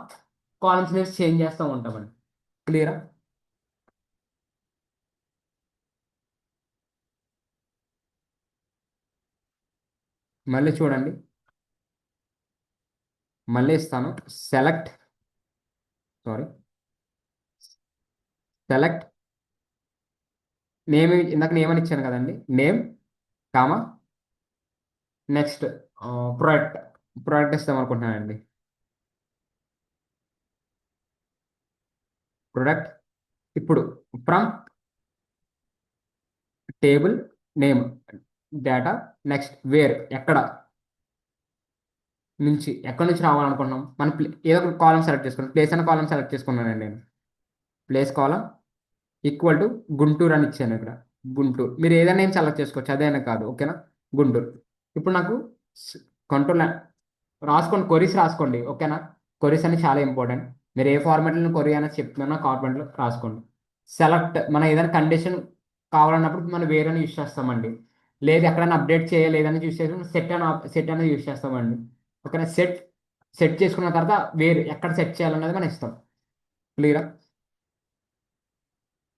columns names change చేస్తూ ఉంటామండి. క్లియరా? మళ్ళీ చూడండి, మళ్ళీ ఇస్తాను. Select, sorry, select name. ఇందాక నేమ్ అని ఇచ్చాను కదండి, name comma next product. Product ఇస్తాం అనుకుంటున్నానండి. ప్రొడక్ట్. ఇప్పుడు from table name data, next where, ఎక్కడ నుంచి, ఎక్కడి నుంచి రావాలనుకుంటున్నాం మనం. ఏదో ఒక కాలం సెలెక్ట్ చేసుకున్నాం, ప్లేస్ అనే కాలం సెలెక్ట్ చేసుకున్నానండి నేను. Place column equal to Guntur అని ఇచ్చాను ఇక్కడ. గుంటూరు. మీరు ఏదైనా ఏం సెలెక్ట్ చేసుకోవచ్చు, అదేనా కాదు. ఓకేనా? గుంటూరు. ఇప్పుడు నాకు కంట్రోల్ రాసుకోండి, కొరీస్ రాసుకోండి. ఓకేనా? కొరీస్ అని చాలా ఇంపార్టెంట్. మీరు ఏ ఫార్మాట్లో కొరీ అనేది చెప్తున్నా ఫార్మాట్లో రాసుకోండి. సెలెక్ట్, మనం ఏదైనా కండిషన్ కావాలన్నప్పుడు మనం వేరేని యూస్ చేస్తామండి. లేదు ఎక్కడైనా అప్డేట్ చేయాలి ఏదైనా యూస్ చేసి సెట్ అనేది యూస్ చేస్తామండి. ఓకేనా? సెట్ చేసుకున్న తర్వాత వేరే ఎక్కడ సెట్ చేయాలన్నది మనం ఇస్తాం. క్లియరా?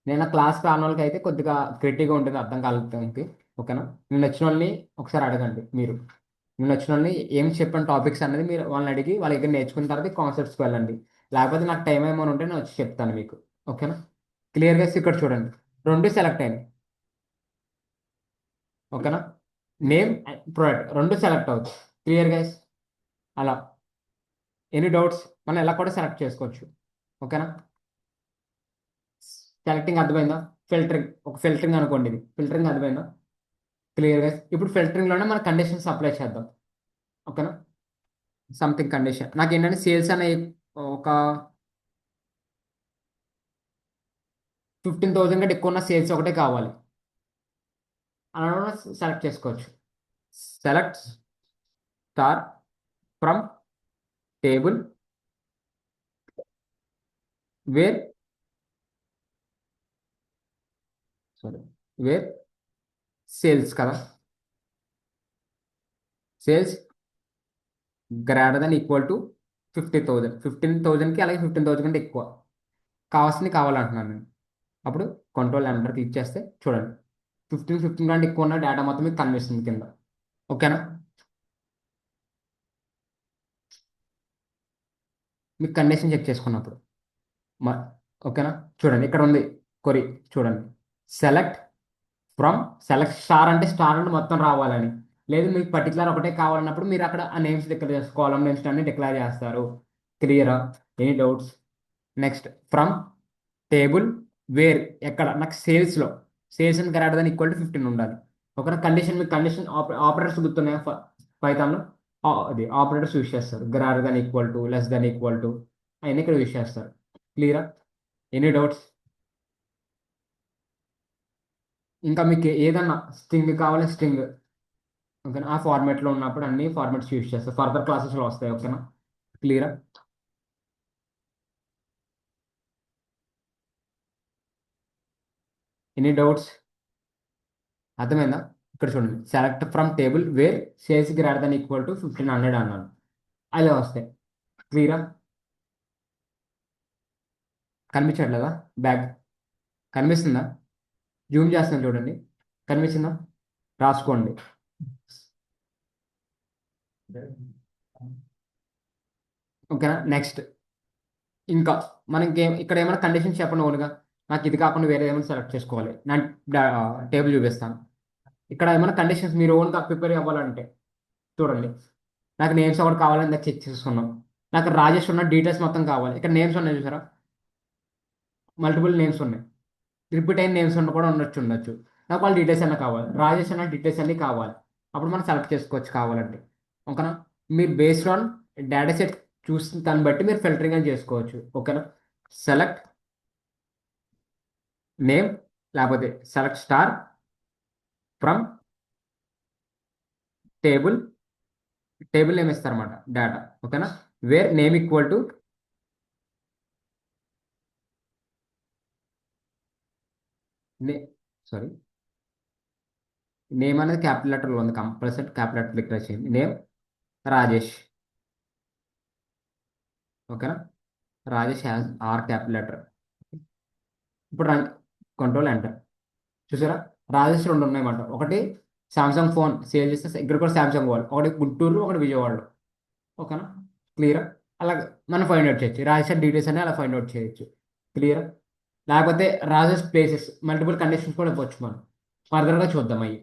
నేను క్లాస్ రాని వాళ్ళకి అయితే కొద్దిగా క్రిటిక్గా ఉంటుంది, అర్థం కలుగుతుంది. ఓకేనా? నేను నచ్చిన వాళ్ళని ఒకసారి అడగండి మీరు. నేను నచ్చిన వాళ్ళని ఏం చెప్పిన టాపిక్స్ అనేది మీరు వాళ్ళని అడిగి వాళ్ళ దగ్గర నేర్చుకున్న తర్వాత కాన్సెప్ట్స్కి వెళ్ళండి. లేకపోతే నాకు టైం ఏమైనా ఉంటే నేను వచ్చి చెప్తాను మీకు. ఓకేనా? క్లియర్గా ఇక్కడ చూడండి, రెండు సెలెక్ట్ అయినాయి. ఓకేనా? నేమ్, ప్రొడక్ట్ రెండు సెలెక్ట్ అవుతాయి. Clear guys? అలా ఎనీ డౌట్స్ మనం ఎలా కూడా సెలెక్ట్ చేసుకోవచ్చు. ఓకేనా? సెలెక్టింగ్ అర్థమైందా? ఫిల్టరింగ్, ఒక ఫిల్టరింగ్ అనుకోండి, ఇది ఫిల్టరింగ్ అర్థమైందా? Clear guys? ఇప్పుడు ఫిల్టరింగ్లోనే మన కండిషన్స్ అప్లై చేద్దాం. ఓకేనా? సంథింగ్ కండిషన్ నాకు ఏంటంటే సేల్స్ అనే ఒక 15,000 కంటే ఎక్కువ ఉన్న సేల్స్ ఒకటే కావాలి. అలా సెలెక్ట్ చేసుకోవచ్చు. Select star from table where, sorry, where sales కదా, sales greater than equal to 50,000. 15,000కి అలాగే 15,000 కంటే ఎక్కువ కావాల్సింది కావాలంటున్నాను నేను. అప్పుడు కంట్రోల్ ఎంటర్ క్లిక్ చేస్తే చూడండి, 15 కంటే ఎక్కువ ఉన్న డేటా మొత్తం మీకు కనిపిస్తుంది కింద. ఓకేనా? మీకు కండిషన్ చెక్ చేసుకున్నప్పుడు మ- ఓకేనా? చూడండి ఇక్కడ ఉంది కొరి, చూడండి. సెలెక్ట్ ఫ్రమ్, సెలెక్ట్ స్టార్ అంటే స్టార్ అంటే మొత్తం రావాలని. లేదు మీకు పర్టికులర్ ఒకటే కావాలన్నప్పుడు మీరు అక్కడ ఆ నేమ్స్ డిక్లేర్ చేస్తారు, కాలం నేమ్స్ అన్ని డిక్లేర్ చేస్తారు. క్లియరా? Any doubts? Next from table where, ఎక్కడ నాకు సేల్స్లో sales and greater than equal to 15 ఉండాలి. ఒక కండిషన్, మీకు కండిషన్ ఆపరేటర్స్ గుర్తున్నాయా పైథాన్లో? అది ఆపరేటర్స్ యూస్ చేస్తారు, greater than equal to, less than equal to, అవన్నీ ఇక్కడ యూస్ చేస్తారు. క్లియరా? Any doubts? ఇంకా మీకు ఏదన్నా స్ట్రింగ్ కావాలి, స్ట్రింగ్. ఓకేనా? ఆ ఫార్మాట్లో ఉన్నప్పుడు అన్ని ఫార్మాట్స్ యూస్ చేస్తారు, ఫర్దర్ క్లాసెస్లో వస్తాయి. ఓకేనా? క్లియరా? Any doubts? అర్థమైందా? ఇక్కడ చూడండి, select from table where sales greater than equal to 1500 అన్నాను, అదే వస్తాయి. క్లియరా? కనిపించట్లేదా? బ్యాగ్ కనిపిస్తుందా? జూమ్ చేస్తాను చూడండి, కనిపిస్తుందా? రాసుకోండి. ఓకేనా? నెక్స్ట్ ఇంకా మనకి ఇక్కడ ఏమైనా కండిషన్స్ చెప్పండి ఓన్గా. నాకు ఇది కాకుండా వేరే ఏమైనా సెలెక్ట్ చేసుకోవాలి, నా టేబుల్ చూపిస్తాను. ఇక్కడ ఏమైనా కండిషన్స్ మీరు ఓన్గా ప్రిపేర్ అవ్వాలంటే చూడండి. నాకు నేమ్స్ ఒకటి కావాలని నాకు చెక్ చేసుకున్నాం. నాకు రాజేష్ ఉన్న డీటెయిల్స్ మొత్తం కావాలి. ఇక్కడ నేమ్స్ ఉన్నాయి చూసారా, మల్టిపుల్ నేమ్స్ ఉన్నాయి. రిపీట్ అయిన నేమ్స్ ఉన్న కూడా ఉండొచ్చు. నాకు వాళ్ళ డీటెయిల్స్ అన్న కావాలి, రాజేష్ అన్న డీటెయిల్స్ అన్ని కావాలి. అప్పుడు మనం సెలెక్ట్ చేసుకోవచ్చు కావాలంటే. ఓకేనా. మీరు బేస్డ్ ఆన్ డేటా సెట్ చూసిన దాన్ని బట్టి మీరు ఫిల్టరింగ్ అని చేసుకోవచ్చు. ఓకేనా. సెలెక్ట్ నేమ్, లేకపోతే select star from table. Table name ఇస్తారన్నమాట డేటా. ఓకేనా. వేర్ నేమ్ ఈక్వల్ టు నే సారీ, నేమ్ అనేది క్యాపిటల్ లెటర్లో ఉంది, కంపల్సరీ క్యాపిటల్ లెటర్ డిక్లేర్ చేయండి. నేమ్ రాజేష్. ఓకేనా. Rajesh has R capital letter. ఇప్పుడు రన్, కంట్రోల్ ఎంటర్. చూసారా, రాజేష్ రెండు ఉన్నాయన్నమాట. ఒకటి సామ్సంగ్ ఫోన్ సేల్ చేస్తే ఇక్కడ కూడా సామ్సంగ్ వాళ్ళు, ఒకటి గుంటూరు ఒకటి విజయవాడలో. ఓకేనా. క్లియరా. అలాగే మనం ఫైండ్ అవుట్ చేయొచ్చు రాజేష్ డీటెయిల్స్ అని, అలా ఫైండ్ అవుట్ చేయొచ్చు. క్లియరా. లేకపోతే రాజేష్ ప్లేసెస్ మల్టిపుల్ కండిషన్స్ కూడా ఇవ్వచ్చు మనం. ఫర్దర్గా చూద్దాం అయ్యి.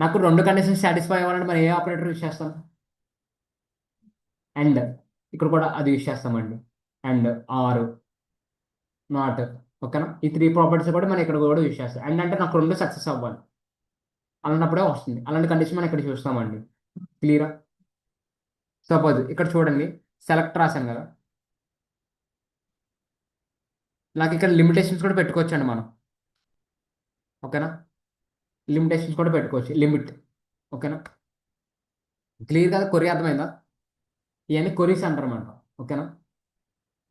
నాకు రెండు కండిషన్స్ సాటిస్ఫై అవ్వాలంటే మనం ఏ ఆపరేటర్ యూస్ చేస్తాం? అండ్ ఇక్కడ కూడా అది యూస్ చేస్తామండి. And or not. ఓకేనా. ఈ త్రీ ప్రాపర్టీస్ కూడా మనం ఇక్కడ కూడా యూస్ చేస్తాం. అండ్ అంటే నాకు రెండు సక్సెస్ అవ్వాలి అలాంటప్పుడే వస్తుంది. అలాంటి కండిషన్ మనం ఇక్కడ చూస్తామండి. క్లియరా. సపోజ్ ఇక్కడ చూడండి, సెలెక్ట్ రాశాను కదా, నాకు ఇక్కడ లిమిటేషన్స్ కూడా పెట్టుకోవచ్చు అండి మనం. ఓకేనా. లిమిటేషన్స్ కూడా పెట్టుకోవచ్చు, లిమిట్. ఓకేనా. క్లియర్ కదా, కొరీ అర్థమైందా? ఇవన్నీ కొరీస్ అంటారు అనమాట. ఓకేనా.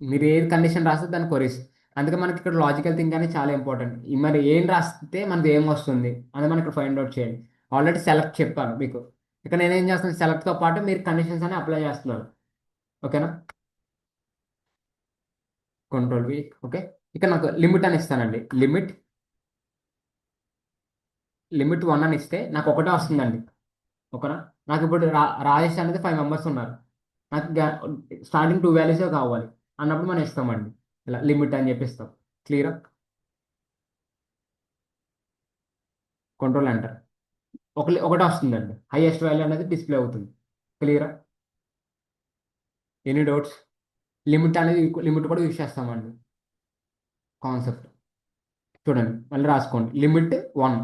మీరు ఏది కండిషన్ రాస్తే దాన్ని కొరీస్. అందుకే మనకి ఇక్కడ లాజికల్ థింక్ అనేది చాలా ఇంపార్టెంట్. మరి ఏం రాస్తే మనది ఏం వస్తుంది అని మనం ఇక్కడ ఫైండ్ అవుట్ చేయండి. ఆల్రెడీ సెలెక్ట్ చెప్పాను మీకు. ఇక్కడ నేనేం చేస్తాను, సెలెక్ట్తో పాటు మీరు కండిషన్స్ అని అప్లై చేస్తున్నాను. ఓకేనా. Control V. ఓకే. ఇక్కడ నాకు లిమిట్ అని ఇస్తానండి. లిమిట్ లిమిట్ 1 అని ఇస్తే నాకు ఒకటే వస్తుందండి. ఓకేనా. నాకు ఇప్పుడు రాజేష్ అనేది 5 మెంబర్స్ ఉన్నారు. నాకు స్టార్టింగ్ 2 వాల్యూసే కావాలి అన్నప్పుడు మనం ఇస్తామండి. ఇలా లిమిట్ అని చెప్పిస్తాం. క్లియరా. Control enter. ఒకటే వస్తుందండి, హైయెస్ట్ వాల్యూ అనేది డిస్ప్లే అవుతుంది. క్లియరా. ఎనీ డౌట్స్? లిమిట్ అనేది లిమిట్ కూడా యూజ్ చేస్తామండి. కాన్సెప్ట్ చూడండి, మళ్ళీ రాసుకోండి. లిమిట్ 1.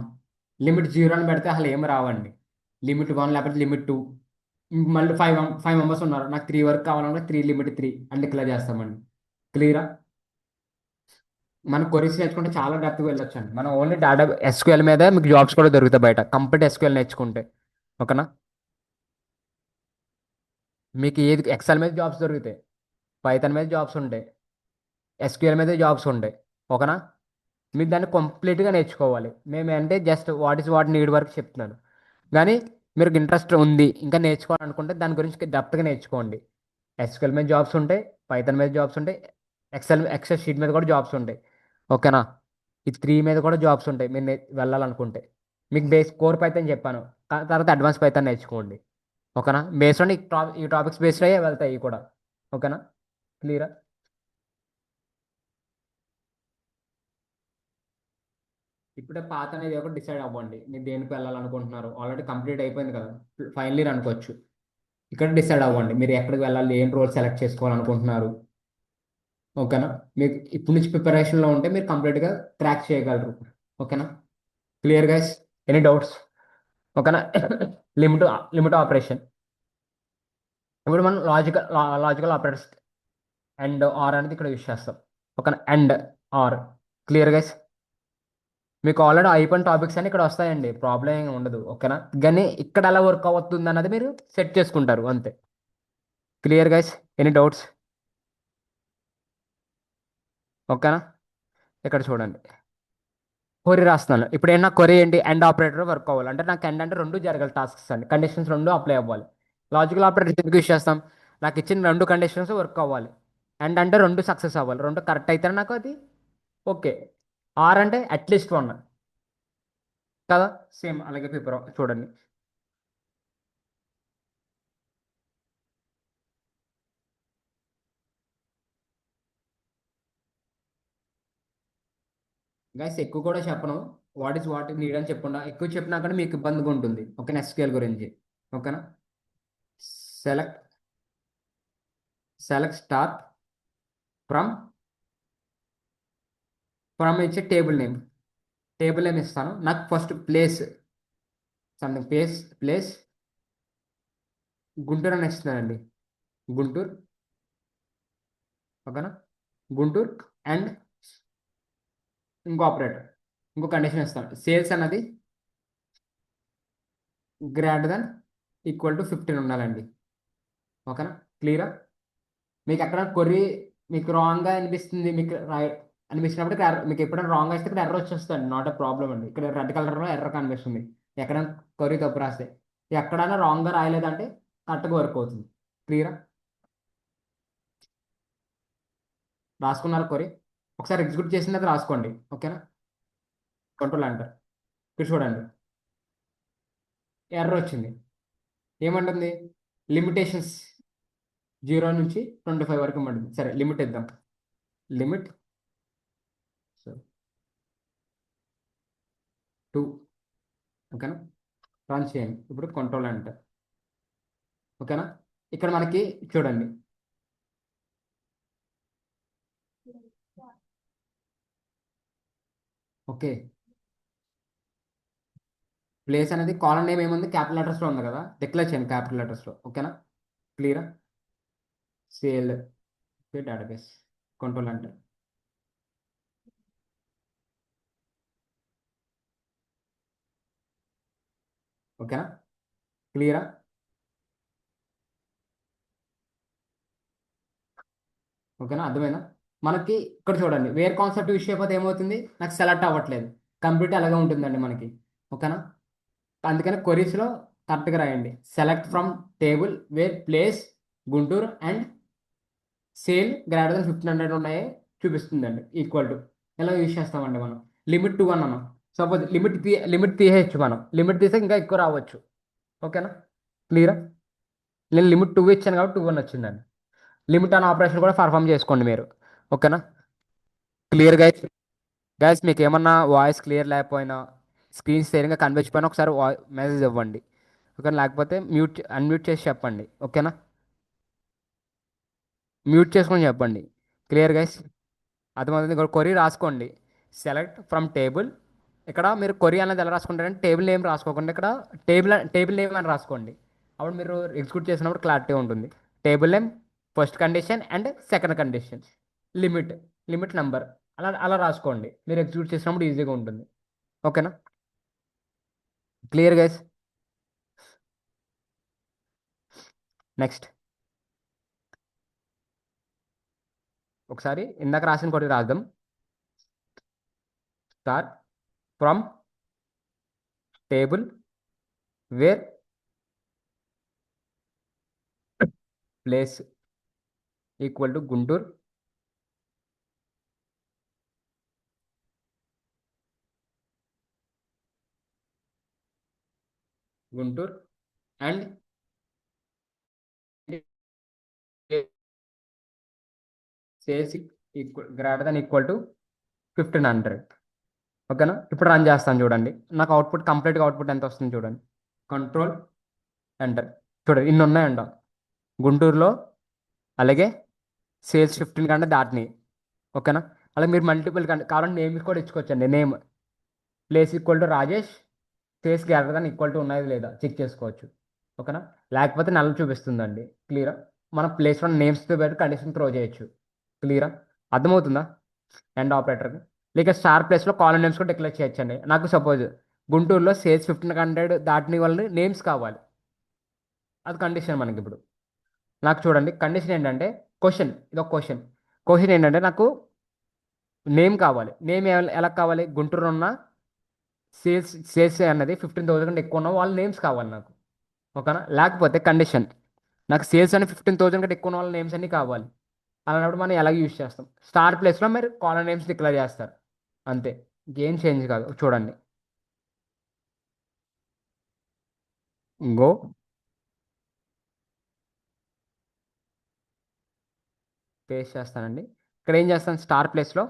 లిమిట్ 0 అని పెడితే అసలు ఏమి రావండి. లిమిట్ 1 లేకపోతే లిమిట్ 2. మళ్ళీ ఫైవ్ ఫైవ్ మెంబర్స్ ఉన్నారు, నాకు 3 వరకు కావాలంటే లిమిట్ 3 అని డిక్లేర్ చేస్తామండి. క్లియరా. మన కొరీస్ నేర్చుకుంటే చాలా డెప్త్గా వెళ్ళొచ్చండి. మనం ఓన్లీ డేటా ఎస్క్యూఎల్ మీద మీకు జాబ్స్ కూడా దొరుకుతాయి బయట, కంప్లీట్ ఎస్క్యూఎల్ నేర్చుకుంటే. ఓకేనా. మీకు ఏది ఎక్సెల్ మీద జాబ్స్ దొరుకుతాయి, పైథాన్ మీద జాబ్స్ ఉంటాయి, ఎస్క్యూఎల్ మీద జాబ్స్ ఉంటాయి. ఓకేనా. మీరు దాన్ని కంప్లీట్గా నేర్చుకోవాలి. మేము అంటే జస్ట్ వాట్ నీడ్ వరకు చెప్తున్నాను. కానీ మీరు ఇంట్రెస్ట్ ఉంది ఇంకా నేర్చుకోవాలనుకుంటే దాని గురించి డెప్త్గా నేర్చుకోండి. ఎస్క్యూఎల్ మీద జాబ్స్ ఉంటాయి, పైథాన్ మీద జాబ్స్ ఉంటాయి, ఎక్సెల్ షీట్ మీద కూడా జాబ్స్ ఉంటాయి. ఓకేనా. ఈ 3 మీద కూడా జాబ్స్ ఉంటాయి మీరు వెళ్ళాలనుకుంటే. మీకు బేస్ కోర్ పైథాన్ చెప్పాను, తర్వాత అడ్వాన్స్ పైథాన్ నేర్చుకోండి. ఓకేనా. బేస్డ్ ఆన్ ఈ టాపిక్స్ బేస్డ్ అయ్యే వెళ్తాయి ఇవి కూడా. ఓకేనా. క్లియరా. ఇప్పుడే పాత అనేది ఒకటి డిసైడ్ అవ్వండి, మీరు దేనికి వెళ్ళాలనుకుంటున్నారు. ఆల్రెడీ కంప్లీట్ అయిపోయింది కదా, ఫైనల్ ఇయర్ అనుకోవచ్చు. ఇక్కడ డిసైడ్ అవ్వండి మీరు ఎక్కడికి వెళ్ళాలి, ఏం రోల్ సెలెక్ట్ చేసుకోవాలనుకుంటున్నారు. ఓకేనా. మీకు ఇప్పటి నుంచి ప్రిపరేషన్లో ఉంటే మీరు కంప్లీట్గా ట్రాక్ చేయగలరు. ఓకేనా. Clear guys? Any doubts? ఓకేనా. Limit limit operation. ఇప్పుడు మనం లాజికల్ ఆపరేటర్స్ అండ్ ఆర్ అనేది ఇక్కడ యూస్ చేస్తాం. ఓకేనా. And or. Clear guys? మీకు ఆల్రెడీ అయిపోయిన టాపిక్స్ అని ఇక్కడ వస్తాయండి, ప్రాబ్లం ఏమి ఉండదు. ఓకేనా. కానీ ఇక్కడ ఎలా వర్క్ అవుతుంది అన్నది మీరు సెట్ చేసుకుంటారు అంతే. Clear guys? Any doubts? ఓకేనా. ఇక్కడ చూడండి, క్వరీ రాస్తున్నాను. ఇప్పుడు ఏమన్నా క్వరీ ఏంటి, ఎండ్ ఆపరేటర్ వర్క్ అవ్వాలి అంటే నాకు ఎండ్ అంటే రెండు జరగాలి టాస్క్స్ అండి, కండిషన్స్ రెండు అప్లై అవ్వాలి. లాజికల్ ఆపరేటర్ ఎందుకు యూస్ చేస్తాం, నాకు ఇచ్చిన రెండు కండిషన్స్ వర్క్ అవ్వాలి. ఎండ్ అంటే రెండు సక్సెస్ అవ్వాలి, రెండు కరెక్ట్ అయితే నాకు అది ఓకే. ఆర్ అంటే అట్లీస్ట్ 1 కదా. సేమ్ అలాగే పేపర్ చూడండి. గైస్ ఎక్కువ కూడా చెప్పను, వాట్ నీడ్ అని చెప్పకుండా ఎక్కువ చెప్పినా కానీ మీకు ఇబ్బందిగా ఉంటుంది. ఓకేనా, ఎస్క్యూఎల్ గురించి. ఓకేనా, సెలెక్ట్ సెలెక్ట్ స్టార్ ఫ్రమ్ ఇచ్చే టేబుల్ నేమ్ ఇస్తాను. నాకు first place something place Guntur అని ఇస్తున్నానండి. గుంటూరు. ఓకేనా, గుంటూరు. అండ్ ఇంకో కండిషన్ ఇస్తాను. సేల్స్ అన్నది గ్రేటర్ దాన్ ఈక్వల్ టు 15 ఉండాలండి. ఓకేనా, క్లియరా? మీకు ఎక్కడ కొర్రీ మీకు రాంగ్గా అనిపిస్తుంది, మీకు అనిపించినప్పుడు మీకు ఎప్పుడైనా రాంగ్ వస్తే ఇక్కడ ఎర్ర వచ్చేస్తుంది. నాట్ ఎ ప్రాబ్లం అండి. ఇక్కడ రెడ్ కలర్లో ఎర్ర కనిపిస్తుంది ఎక్కడైనా కొర్రీ తప్పు రాస్తే. ఎక్కడైనా రాంగ్గా రాయలేదంటే కరెక్ట్గా వర్క్ అవుతుంది. క్లియరా? రాసుకున్నారు కొర్రీ? ఒకసారి ఎగ్జిక్యూట్ చేసిన తర్వాత రాసుకోండి. ఓకేనా, కంట్రోల్ అంటారు. ఇక్కడ చూడండి, ఎర్ర వచ్చింది. ఏమంటుంది? లిమిటేషన్స్ 0 నుంచి 25 వరకు ఉంటుంది. సరే, లిమిట్ ఇద్దాం. లిమిట్ 2. ఓకేనా, రన్ చేయండి. ఇప్పుడు కంట్రోల్ అంటారు. ఓకేనా, ఇక్కడ మనకి చూడండి, ఓకే, ప్లేస్ అనేది కాలమ్ నేమ్ ఏముంది, క్యాపిటల్ లెటర్స్లో ఉంది కదా, డిక్లేర్ చేయండి క్యాపిటల్ లెటర్స్లో. ఓకేనా, క్లియరా? సేల్ డేటాబేస్ కంట్రోల్ అంటారు. ఓకేనా, క్లియరా? ఓకేనా, అర్థమైనా? మనకి ఇక్కడ చూడండి, వేర్ కాన్సెప్ట్ విషయం అయిపోతే ఏమవుతుంది, నాకు సెలెక్ట్ అవ్వట్లేదు. కంప్లీట్ అలాగే ఉంటుందండి మనకి. ఓకేనా, అందుకని కొరీస్లో కరెక్ట్గా రాయండి. Select from table wear place Guntur and sale greater than 1500 ఉన్నాయి చూపిస్తుందండి. ఈక్వల్ టు ఎలా యూజ్ చేస్తామండి మనం? లిమిట్ 2 అని అన్నాం. సపోజ్ లిమిట్ తీసేయచ్చు. మనం లిమిట్ తీస్తే ఇంకా ఎక్కువ రావచ్చు. ఓకేనా, క్లియరా? నేను లిమిట్ 2 ఇచ్చాను కాబట్టి 2 అని వచ్చిందండి. లిమిట్ అనే ఆపరేషన్ కూడా పర్ఫామ్ చేసుకోండి మీరు. ఓకేనా, క్లియర్ గైస్? గైస్ మీకు ఏమన్నా వాయిస్ క్లియర్ లేకపోయినా, స్క్రీన్ సరిగ్గా కనిపించకపోయినా ఒకసారి మెసేజ్ ఇవ్వండి. ఓకే, లేకపోతే అన్మ్యూట్ చేసి చెప్పండి. ఓకేనా, మ్యూట్ చేసుకొని చెప్పండి. Clear guys? అర్థమవుతుంది. ఇక్కడ కొరీ రాసుకోండి. Select from table. ఇక్కడ మీరు కొరీ అనేది ఎలా రాసుకుంటారంటే టేబుల్ నేమ్ రాసుకోకుండా ఇక్కడ టేబుల్ నేమ్ అని రాసుకోండి. అప్పుడు మీరు ఎగ్జిక్యూట్ చేసినప్పుడు క్లారిటీ ఉంటుంది. Table name, first condition and second condition, limit limit number, అలా అలా రాసుకోండి. మీరు ఎగ్జిక్యూట్ చేసినప్పుడు ఈజీగా ఉంటుంది. ఓకేనా, క్లియర్ గైస్? నెక్స్ట్ ఒకసారి ఇందాక రాసిన కొరీ రాద్దాం. Star from table wear place equal to Guntur Guntur and sales greater than equal to 1500. ఓకేనా, ఇప్పుడు రన్ చేస్తాను చూడండి. నాకు అవుట్పుట్ కంప్లీట్గా అవుట్పుట్ ఎంత వస్తుంది చూడండి. Control enter. చూడండి, ఇన్ని ఉన్నాయంట గుంటూరులో. అలాగే సేల్స్ 15 కంటే దాటినాయి. ఓకేనా, అలాగే మీరు మల్టిపుల్ కంటే కావాలంటే నేమ్ కూడా ఇచ్చుకోవచ్చండి. Name place equal to Rajesh, sales greater than equal to ఉన్నది లేదా చెక్ చేసుకోవచ్చు. ఓకేనా, లేకపోతే నల్ చూపిస్తుందండి. క్లియరా? మనం ప్లేస్లో నేమ్స్తో పెట్టి కండిషన్ త్రో చేయొచ్చు. క్లియరా? అర్థమవుతుందా? ఎండ్ ఆపరేటర్కి లేక స్టార్ ప్లేస్లో కాలమ్ నేమ్స్ కూడా డిక్లేర్ చేయొచ్చండి. నాకు సపోజ్ గుంటూరులో సేల్స్ 1500 దాటిన వాళ్ళని నేమ్స్ కావాలి. అది కండిషన్ మనకి ఇప్పుడు. నాకు చూడండి, కండిషన్ ఏంటంటే ఇది ఒక క్వశ్చన్ ఏంటంటే నాకు నేమ్ కావాలి. నేమ్ ఎలా కావాలి? గుంటూరు ఉన్న సేల్స్ అన్నది 15,000 కంటే ఎక్కువ ఉన్న వాళ్ళ నేమ్స్ కావాలి నాకు. ఓకేనా, లేకపోతే కండిషన్ నాకు సేల్స్ అని 15,000 కంటే ఎక్కువ ఉన్న వాళ్ళ నేమ్స్ అన్ని కావాలి. అలాంటప్పుడు మనం ఎలా యూజ్ చేస్తాం? స్టార్ ప్లేస్లో మీరు కాలమ్ నేమ్స్ డిక్లేర్ చేస్తారు. అంతే, గేమ్ చేంజ్ కాదు. చూడండి, గో పేస్ట్ చేస్తానండి. ఇక్కడ ఏం చేస్తాను? స్టార్ ప్లేస్లో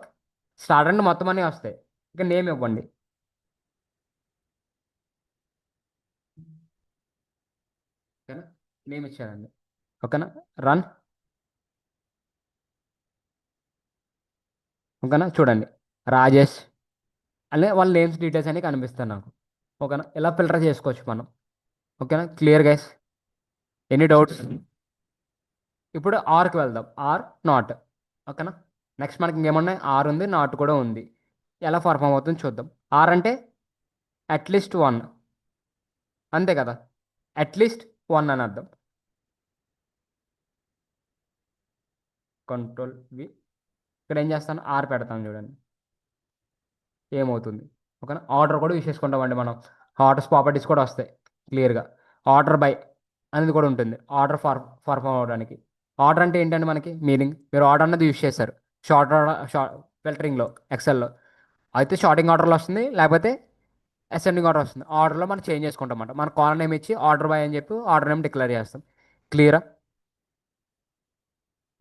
స్టార్ అంటే మొత్తం అన్నీ వస్తాయి. ఇక్కడ నేమ్ ఇవ్వండి. నేమ్ ఇచ్చానండి. ఓకేనా. రన్. ఓకేనా, చూడండి. రాజేష్ అనే వాళ్ళ నేమ్స్ డీటెయిల్స్ అన్ని కనిపిస్తాయి నాకు. ఓకేనా, ఇలా ఫిల్టర్ చేసుకోవచ్చు మనం. ఓకేనా, క్లియర్ గైస్. Any doubts? ఇప్పుడు ఆర్కి వెళ్దాం. Are not. ఓకేనా. నెక్స్ట్ మనకి ఇంకేమన్నా ఆర్ ఉంది, నాట్ కూడా ఉంది. ఎలా పర్ఫామ్ అవుతుందో చూద్దాం. ఆర్ అంటే అట్లీస్ట్ వన్, అంతే కదా. అట్లీస్ట్ వన్ అని అర్థం. Control V. ఇక్కడ ఏం చేస్తాను, ఆర్ పెడతాను చూడండి ఏమవుతుంది. ఓకేనా, ఆర్డర్ కూడా యూస్ చేసుకుంటామండి మనం. ఆర్డర్స్ ప్రాపర్టీస్ కూడా వస్తాయి క్లియర్గా. ఆర్డర్ బై అనేది కూడా ఉంటుంది ఆర్డర్ పర్ఫామ్ అవడానికి. ఆర్డర్ అంటే ఏంటంటే మనకి మీనింగ్, మీరు ఆర్డర్ అనేది యూస్ చేస్తారు షార్ట్ ఆర్డర్, ఫిల్టరింగ్లో, ఎక్సెల్లో. అయితే షార్టింగ్ ఆర్డర్లో వస్తుంది, లేకపోతే అసెండింగ్ ఆర్డర్ వస్తుంది. ఆర్డర్లో మనం చేంజ్ చేసుకుంటాం అన్నమాట. మన కాలర్ నేమ్ ఇచ్చి ఆర్డర్ బై అని చెప్పి ఆర్డర్ నేమ్ డిక్లేర్ చేస్తాం. క్లియరా.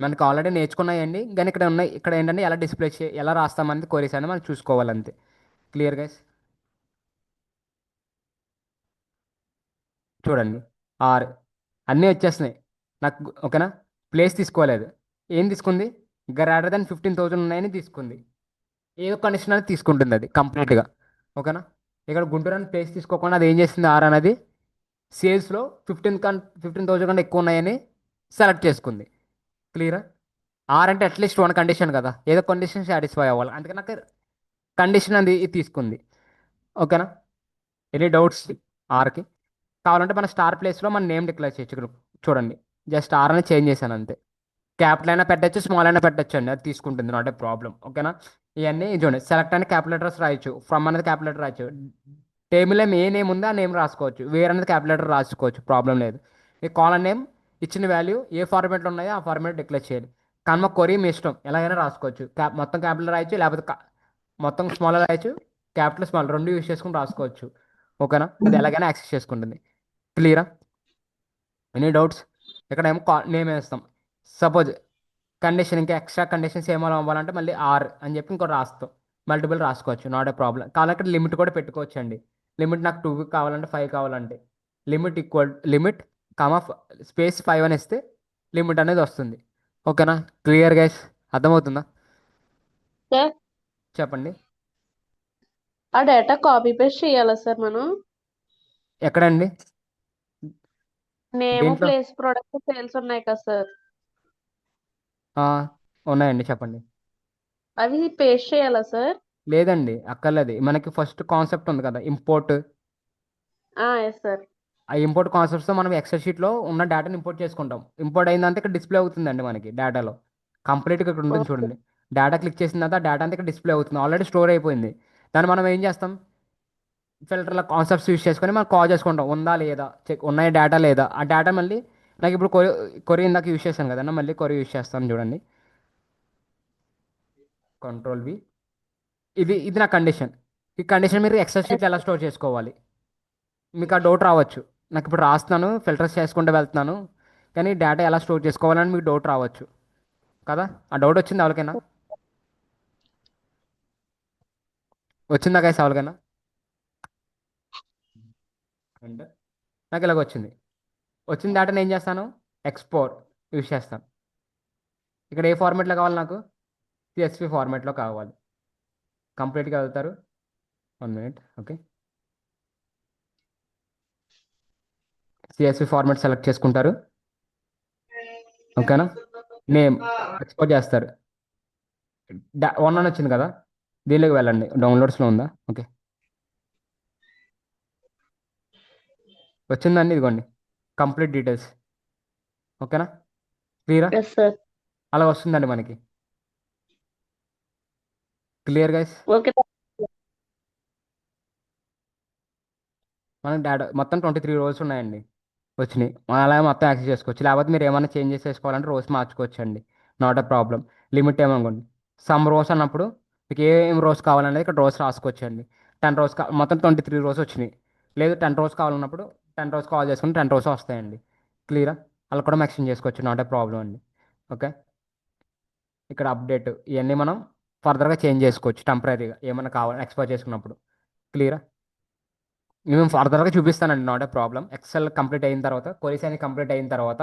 మనకి ఆల్రెడీ నేర్చుకున్నాయండి, కానీ ఇక్కడ ఉన్నాయి. ఇక్కడ ఏంటంటే ఎలా డిస్ప్లే ఎలా రాస్తామనేది క్వరీస్ అని మనం చూసుకోవాలంతే. Clear guys. చూడండి, ఆర్ అన్నీ వచ్చేస్తున్నాయి నాకు. ఓకేనా, ప్లేస్ తీసుకోలేదు. ఏం తీసుకుంది, గ్రేటర్ దాన్ 15,000 ఉన్నాయని తీసుకుంది. ఏదో కండిషన్ అనేది తీసుకుంటుంది అది కంప్లీట్గా. ఓకేనా. ఇక్కడ గుంటూరు అని ప్లేస్ తీసుకోకుండా అది ఏం చేస్తుంది, ఆర్ అనేది సేల్స్లో 15,000 కన్నా ఎక్కువ ఉన్నాయని సెలెక్ట్ చేసుకుంది. క్లియరా. ఆర్ అంటే అట్లీస్ట్ వన్ కండిషన్ కదా, ఏదో కండిషన్ సాటిస్ఫై అవ్వాలి, అందుకని నాకు కండిషన్ అది ఇది తీసుకుంది. ఓకేనా. ఎనీ డౌట్స్ ఆర్కి? కావాలంటే మన స్టార్ ప్లేస్లో మన నేమ్ డిక్లేర్ చేయొచ్చు. ఇక్కడ చూడండి, జస్ట్ ఆర్ అని చేంజ్ చేశాను అంతే. క్యాపిటల్ అయినా పెట్టచ్చు, స్మాల్ అయినా పెట్టచ్చు అండి, అది తీసుకుంటుంది, నాట్ ఏ ప్రాబ్లం. ఓకేనా. ఇవన్నీ చూడండి, సెలెక్ట్ అని క్యాపిటల్ లెటర్స్ రాయొచ్చు, ఫ్రమ్ అనేది క్యాపిటల్ లెటర్ రాయొచ్చు. టేబుల్ నేమ్ ఏ నేమ్ ఉందో ఆ నేమ్ రాసుకోవచ్చు, వేరే అనేది క్యాపిటల్ లెటర్ రాసుకోవచ్చు, ప్రాబ్లం లేదు. ఈ కాలమ్ నేమ్ ఇచ్చిన వాల్యూ ఏ ఫార్మేట్లో ఉన్నాయో ఆ ఫార్మేట్ డిక్లేర్ చేయాలి. కనుమ కొరీ మీ ఇష్టం, ఎలాగైనా రాసుకోవచ్చు. మొత్తం క్యాపిటల్ రాయొచ్చు, లేకపోతే మొత్తం స్మాల్ రాయొచ్చు. క్యాపిటల్ స్మాల్ రెండు యూస్ చేసుకుని రాసుకోవచ్చు. ఓకేనా, అది ఎలాగైనా యాక్సెస్ చేసుకుంటుంది. క్లియరా. Any doubts? ఇక్కడ ఏమో నేమ్ వేస్తాం. సపోజ్ కండిషన్ ఇంకా ఎక్స్ట్రా కండిషన్స్ ఏమైనా అవ్వాలంటే మళ్ళీ ఆర్ అని చెప్పి ఇంకో రాస్తాం. మల్టిపుల్ రాసుకోవచ్చు, నాట్ ఏ ప్రాబ్లం. కావాలంటే ఇక్కడ లిమిట్ కూడా పెట్టుకోవచ్చు అండి. లిమిట్ నాకు 2 కావాలంటే 5 కావాలంటే limit equal limit comma space 5 అని ఇస్తే లిమిట్ అనేది వస్తుంది. ఓకేనా, క్లియర్ గైస్. అర్థమవుతుందా? సార్, చెప్పండి. ఆ డేటా కాపీ పేస్ట్ చేయాలా సార్ మనం? ఎక్కడండి? నేమ్, దీంట్లో ప్లేస్, ప్రొడక్ట్, సేల్స్ ఉన్నాయి కదా సార్, ఆ, ఉన్నాయండి, చెప్పండి. అవి పేస్ట్ చేయాలా సార్? లేదండి, అక్కర్లేదు. మనకి ఫస్ట్ కాన్సెప్ట్ ఉంది కదా, ఇంపోర్ట్. Yes sir. ఆ ఇంపోర్ట్ కాన్సెప్ట్స్తో మనం ఎక్సెల్ షీట్లో ఉన్న డేటాని ఇంపోర్ట్ చేసుకుంటాం. ఇంపోర్ట్ అయిందంటే ఇక్కడ డిస్ప్లే అవుతుందండి మనకి డేటాలో. కంప్లీట్గా ఇక్కడ ఉంటుంది ఓకే. చూడండి. డేటా క్లిక్ చేసిన తర్వాత డేటా అంతా ఇక్కడ డిస్ప్లే అవుతుంది, ఆల్రెడీ స్టోర్ అయిపోయింది. దాన్ని మనం ఏం చేస్తాం, ఫిల్టర్ల కాన్సెప్ట్స్ యూస్ చేసుకొని మనం కాల్ చేసుకుంటాం, ఉందా లేదా చెక్, ఉన్నాయి డేటా లేదా. ఆ డేటా మళ్ళీ నాకు ఇప్పుడు కొరి ఇందాక యూస్ చేశాను కదన్నా, మళ్ళీ కొరి యూస్ చేస్తాను చూడండి. Control V. ఇది నా కండిషన్. ఈ కండిషన్ మీరు ఎక్సెల్ ఎస్ షీట్లో ఎలా స్టోర్ చేసుకోవాలి, మీకు ఆ డౌట్ రావచ్చు. నాకు ఇప్పుడు రాస్తున్నాను, ఫిల్టర్స్ చేసుకుంటూ వెళ్తున్నాను, కానీ డేటా ఎలా స్టోర్ చేసుకోవాలని మీకు డౌట్ రావచ్చు కదా. ఆ డౌట్ వచ్చింది ఎవరికైనా? వచ్చిందా గైస్ ఎవరికైనా? అంటే నాకు ఇలాగ వచ్చింది. వచ్చిన డేటాని ఏం చేస్తాను, ఎక్స్పోర్ట్ యూస్ చేస్తాను. ఇక్కడ ఏ ఫార్మాట్లో కావాలి నాకు, సిఎస్వి ఫార్మాట్లో కావాలి. కంప్లీట్గా వెళ్తారు. 1 minute. Okay, CSV format select చేసుకుంటారు. ఓకేనా. నేమ్ ఎక్స్పోర్ట్ చేస్తారు. వన్ అని వచ్చింది కదా, దీనిలోకి వెళ్ళండి, డౌన్లోడ్స్లో ఉందా? ఓకే, వచ్చిందండి, ఇదిగోండి కంప్లీట్ డీటెయిల్స్. ఓకేనా, క్లియరా. Yes sir. అలా వస్తుందండి మనకి. Clear guys. ఓకే. మనకి డేటా మొత్తం 23 రోల్స్ ఉన్నాయండి, వచ్చినాయి. మనం అలా మొత్తం యాక్సెస్ చేసుకోవచ్చు, లేకపోతే మీరు ఏమైనా చేంజెస్ చేసుకోవాలంటే రోస్ మార్చుకోవచ్చు అండి, నాట్ ఎ ప్రాబ్లం. లిమిట్ ఏమనుకోండి, సమ్ రోస్ అన్నప్పుడు మీకు ఏం రోస్ కావాలనేది ఇక్కడ రోస్ రాసుకోవచ్చు అండి. 10 రోస్ మొత్తం 23 రోస్ వచ్చినాయి. లేదు 10 రోస్ కావాలన్నప్పుడు 10 రోస్ కాల్ చేసుకుని 10 రోస్ వస్తాయండి. క్లియరా. అలా కూడా ఎక్స్చేంజ్ చేసుకోవచ్చు, నాట్ ఏ ప్రాబ్లం అండి. ఓకే. ఇక్కడ అప్డేట్ ఇవన్నీ మనం ఫర్దర్గా చేంజ్ చేసుకోవచ్చు టెంపరీగా ఏమైనా కావాలి ఎక్స్పైర్ చేసుకున్నప్పుడు. క్లియరా. మేము ఫర్దర్గా చూపిస్తానండి, not a problem. Excel complete అయిన తర్వాత, క్వరీస్ అనేది కంప్లీట్ అయిన తర్వాత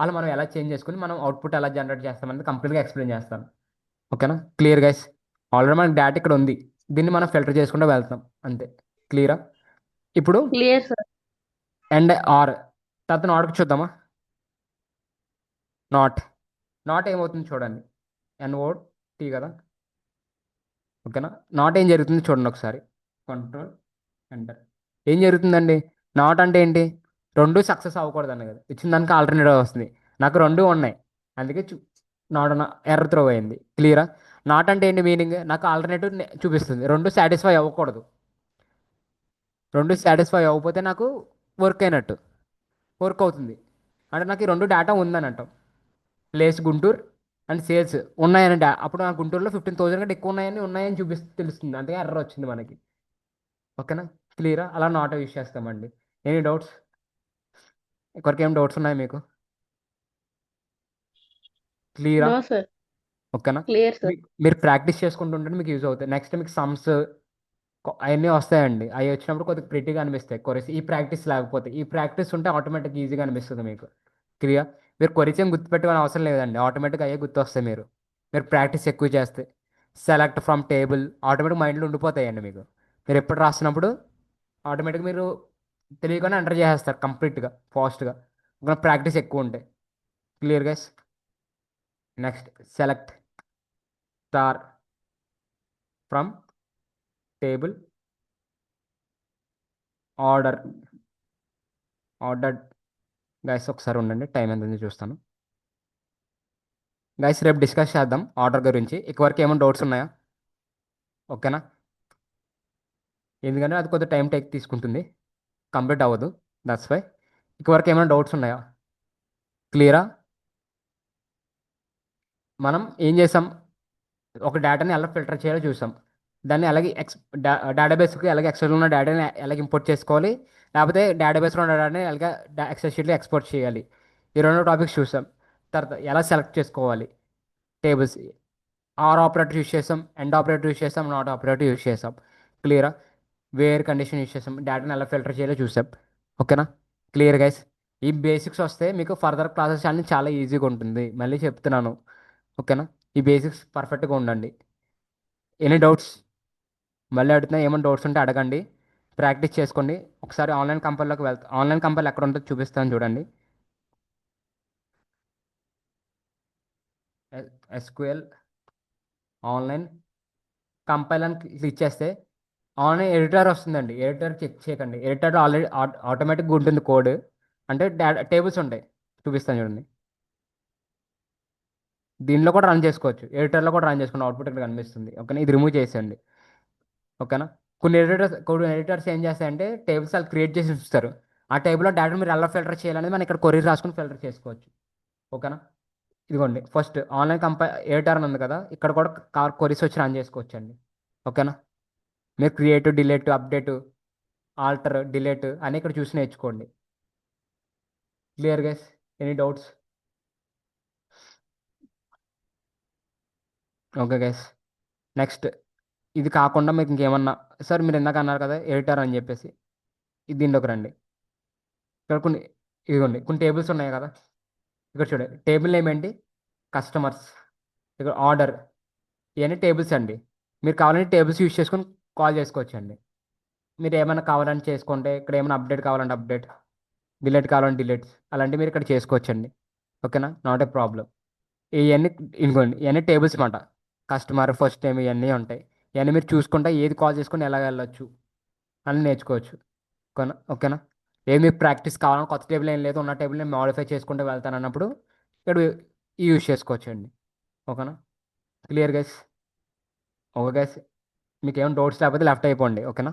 అలా మనం ఎలా చేంజ్ చేసుకుని మనం అవుట్పుట్ ఎలా జనరేట్ చేస్తామనేది కంప్లీట్గా ఎక్స్ప్లెయిన్ చేస్తాను. ఓకేనా? Clear guys? ఆల్రెడీ మనకి డేటా ఇక్కడ ఉంది, దీన్ని మనం ఫిల్టర్ చేసుకుంటూ వెళ్తాం అంతే. క్లియరా? ఇప్పుడు క్లియర్ సార్. అండ్ ఆర్ తర్వాత నాట్కి చూద్దామా. నాట్ నాట్ ఏమవుతుంది చూడండి. ఎన్ఓ టీ కదా. ఓకేనా? నాట్ ఏం జరుగుతుంది చూడండి ఒకసారి. Control enter. ఏం జరుగుతుందండి? నాట్ అంటే ఏంటి? రెండు సక్సెస్ అవ్వకూడదు అన్న కదా, ఇచ్చిన దానికి ఆల్టర్నేటివ్ వస్తుంది. నాకు రెండు ఉన్నాయి, అందుకే నాట్ ఎర్ర త్రో అయింది. క్లియరా? నాట్ అంటే ఏంటి మీనింగ్? నాకు ఆల్టర్నేటివ్ చూపిస్తుంది, రెండు సాటిస్ఫై అవ్వకూడదు. రెండు సాటిస్ఫై అవ్వకపోతే నాకు వర్క్ అయినట్టు, వర్క్ అవుతుంది అంటే నాకు ఈ రెండు డేటా ఉందని అంటాం. ప్లేస్ గుంటూరు అండ్ సేల్స్ ఉన్నాయని అప్పుడు నా గుంటూరులో 15,000 కంటే ఎక్కువ ఉన్నాయని తెలుస్తుంది, అంతే ఎర్రర్ వచ్చింది మనకి. ఓకేనా? క్లియరా? అలా నాట్ యూస్ చేస్తామండి. Any doubts? ఎవరికి ఏం డౌట్స్ ఉన్నాయి మీకు? క్లియరా? No sir. ఓకేనా? Clear sir. మీరు ప్రాక్టీస్ చేసుకుంటుంటే మీకు యూజ్ అవుతాయి. నెక్స్ట్ మీకు సమ్స్ అవన్నీ వస్తాయండి, అవి వచ్చినప్పుడు కొద్దిగా ప్రిటీగా అనిపిస్తాయి కొరీస్. ఈ ప్రాక్టీస్ లేకపోతే, ఈ ప్రాక్టీస్ ఉంటే ఆటోమేటిక్ ఈజీగా అనిపిస్తుంది మీకు. క్లియర్? మీరు కొరీస్ ఏం గుర్తుపెట్టుకోని అవసరం లేదండి, ఆటోమేటిక్గా అయ్యే గుర్తు వస్తాయి మీరు ప్రాక్టీస్ ఎక్కువ చేస్తే. సెలెక్ట్ ఫ్రమ్ టేబుల్ ఆటోమేటిక్ మైండ్లో ఉండిపోతాయండి మీకు. మీరు ఎప్పుడు రాసినప్పుడు ఆటోమేటిక్ మీరు తెలియకుండా ఎంటర్ చేసేస్తారు కంప్లీట్గా ఫాస్ట్గా, ప్రాక్టీస్ ఎక్కువ ఉంటాయి. Clear guys? Next select star from table order. Order guys ఒకసారి ఉండండి, టైం ఎంత ఉంది చూస్తాను. గైస్ రేపు డిస్కస్ చేద్దాం ఆర్డర్ గురించి. ఇక్కడివరకు ఏమైనా డౌట్స్ ఉన్నాయా? ఓకేనా? ఎందుకంటే అది కొద్దిగా టైం తీసుకుంటుంది, కంప్లీట్ అవ్వదు, దట్స్ వై. ఇక్కడివరకు ఏమైనా డౌట్స్ ఉన్నాయా? క్లియరా? మనం ఏం చేసాం? ఒక డేటాని ఎలా ఫిల్టర్ చేయాలో చూసాం. దాన్ని అలాగే డేటాబేస్కి అలాగే ఎక్సెల్ ఉన్న డేటాని ఎలాగ ఇంపోర్ట్ చేసుకోవాలి, లేకపోతే డేటాబేస్లో ఉన్న డేటాని ఎలాగ ఎక్సెల్ షీట్లో ఎక్స్పోర్ట్ చేయాలి, ఈ రెండు టాపిక్స్ చూసాం. తర్వాత ఎలా సెలెక్ట్ చేసుకోవాలి టేబుల్స్, ఆర్ ఆపరేటర్ యూస్ చేసాం, ఎండ్ ఆపరేటర్ యూస్ చేసాం, నాట్ ఆపరేటర్ యూస్ చేసాం. క్లియరా? వేర్ కండిషన్ యూస్ చేసాం, డేటాని ఎలా ఫిల్టర్ చేయాలో చూసాం. ఓకేనా? Clear guys? ఈ బేసిక్స్ వస్తే మీకు ఫర్దర్ క్లాసెస్ అన్ని చాలా ఈజీగా ఉంటుంది, మళ్ళీ చెప్తున్నాను. ఓకేనా? ఈ బేసిక్స్ పర్ఫెక్ట్గా ఉండండి. Any doubts? మళ్ళీ అడుగుతున్నా, ఏమైనా డౌట్స్ ఉంటే అడగండి, ప్రాక్టీస్ చేసుకోండి. ఒకసారి ఆన్లైన్ కంపెనీలోకి ఆన్లైన్ కంపెనీ ఎక్కడ ఉంటుందో చూపిస్తాను చూడండి. ఎస్క్యూఎల్ ఆన్లైన్ కంపైల్ అని క్లిక్ చేస్తే ఆన్లైన్ ఎడిటర్ వస్తుందండి. ఎడిటర్ చెక్ చేయకండి, ఎడిటర్ ఆల్రెడీ ఆటోమేటిక్గా ఉంటుంది కోడ్. అంటే టేబుల్స్ ఉంటాయి, చూపిస్తాను చూడండి. దీనిలో కూడా రన్ చేసుకోవచ్చు, ఎడిటర్లో కూడా రన్ చేసుకోండి, అవుట్పుట్ ఇక్కడ కనిపిస్తుంది. ఓకేనా? ఇది రిమూవ్ చేసేయండి. ఓకేనా? కొన్ని ఎడిటర్స్ ఏం చేస్తాయంటే టేబుల్స్ వాళ్ళు క్రియేట్ చేసి ఇస్తారు, ఆ టేబుల్లో డేటా మీరు ఎలా ఫిల్టర్ చేయాలనేది మనం ఇక్కడ కొరీ రాసుకుని ఫిల్టర్ చేసుకోవచ్చు. ఓకేనా? ఇదిగోండి ఫస్ట్ ఆన్లైన్ ఎడిటర్ అని ఉంది కదా, ఇక్కడ కూడా కార్ కొరీస్ వచ్చి రన్ చేసుకోవచ్చు అండి. ఓకేనా? మీరు create, delete, update, alter, delete అని ఇక్కడ చూసి నేర్చుకోండి. Clear guys? Any doubts? Okay guys. Next ఇది కాకుండా మీకు ఇంకేమన్నా, సార్ మీరు ఇందాక అన్నారు కదా ఎడిటర్ అని చెప్పేసి, దీనిలోకి రండి. ఇక్కడ ఇదిగోండి కొన్ని టేబుల్స్ ఉన్నాయి కదా, ఇక్కడ చూడండి టేబుల్ నేమ్ ఏంటి? కస్టమర్స్. ఇక్కడ ఆర్డర్, ఇవన్నీ టేబుల్స్ అండి. మీరు కావాలంటే టేబుల్స్ యూస్ చేసుకొని కాల్ చేసుకోవచ్చు అండి. మీరు ఏమైనా కావాలంటే చేసుకుంటే, ఇక్కడ ఏమైనా అప్డేట్ కావాలంటే అప్డేట్, డిలీట్ కావాలంటే డిలీట్, అలాంటివి మీరు ఇక్కడ చేసుకోవచ్చండి. ఓకేనా? Not a problem. ఇవన్నీ ఇదిగోండి ఇవన్నీ టేబుల్స్ మాట. కస్టమర్, ఫస్ట్ టైం, ఇవన్నీ ఉంటాయి. ఇవన్నీ మీరు చూసుకుంటే ఏది కాల్ చేసుకొని ఎలా వెళ్ళొచ్చు అని నేర్చుకోవచ్చు. ఓకేనా? ఓకేనా? ఏమి ప్రాక్టీస్ కావాలని కొత్త టేబుల్ ఏం లేదు, ఉన్న టేబుల్ని మాడిఫై చేసుకుంటూ వెళ్తాను అన్నప్పుడు ఇక్కడ యూజ్ చేసుకోవచ్చు అండి. ఓకేనా? Clear guys? Okay guys? మీకు ఏమైనా డౌట్స్ లేకపోతే లెఫ్ట్ అయిపోండి. ఓకేనా?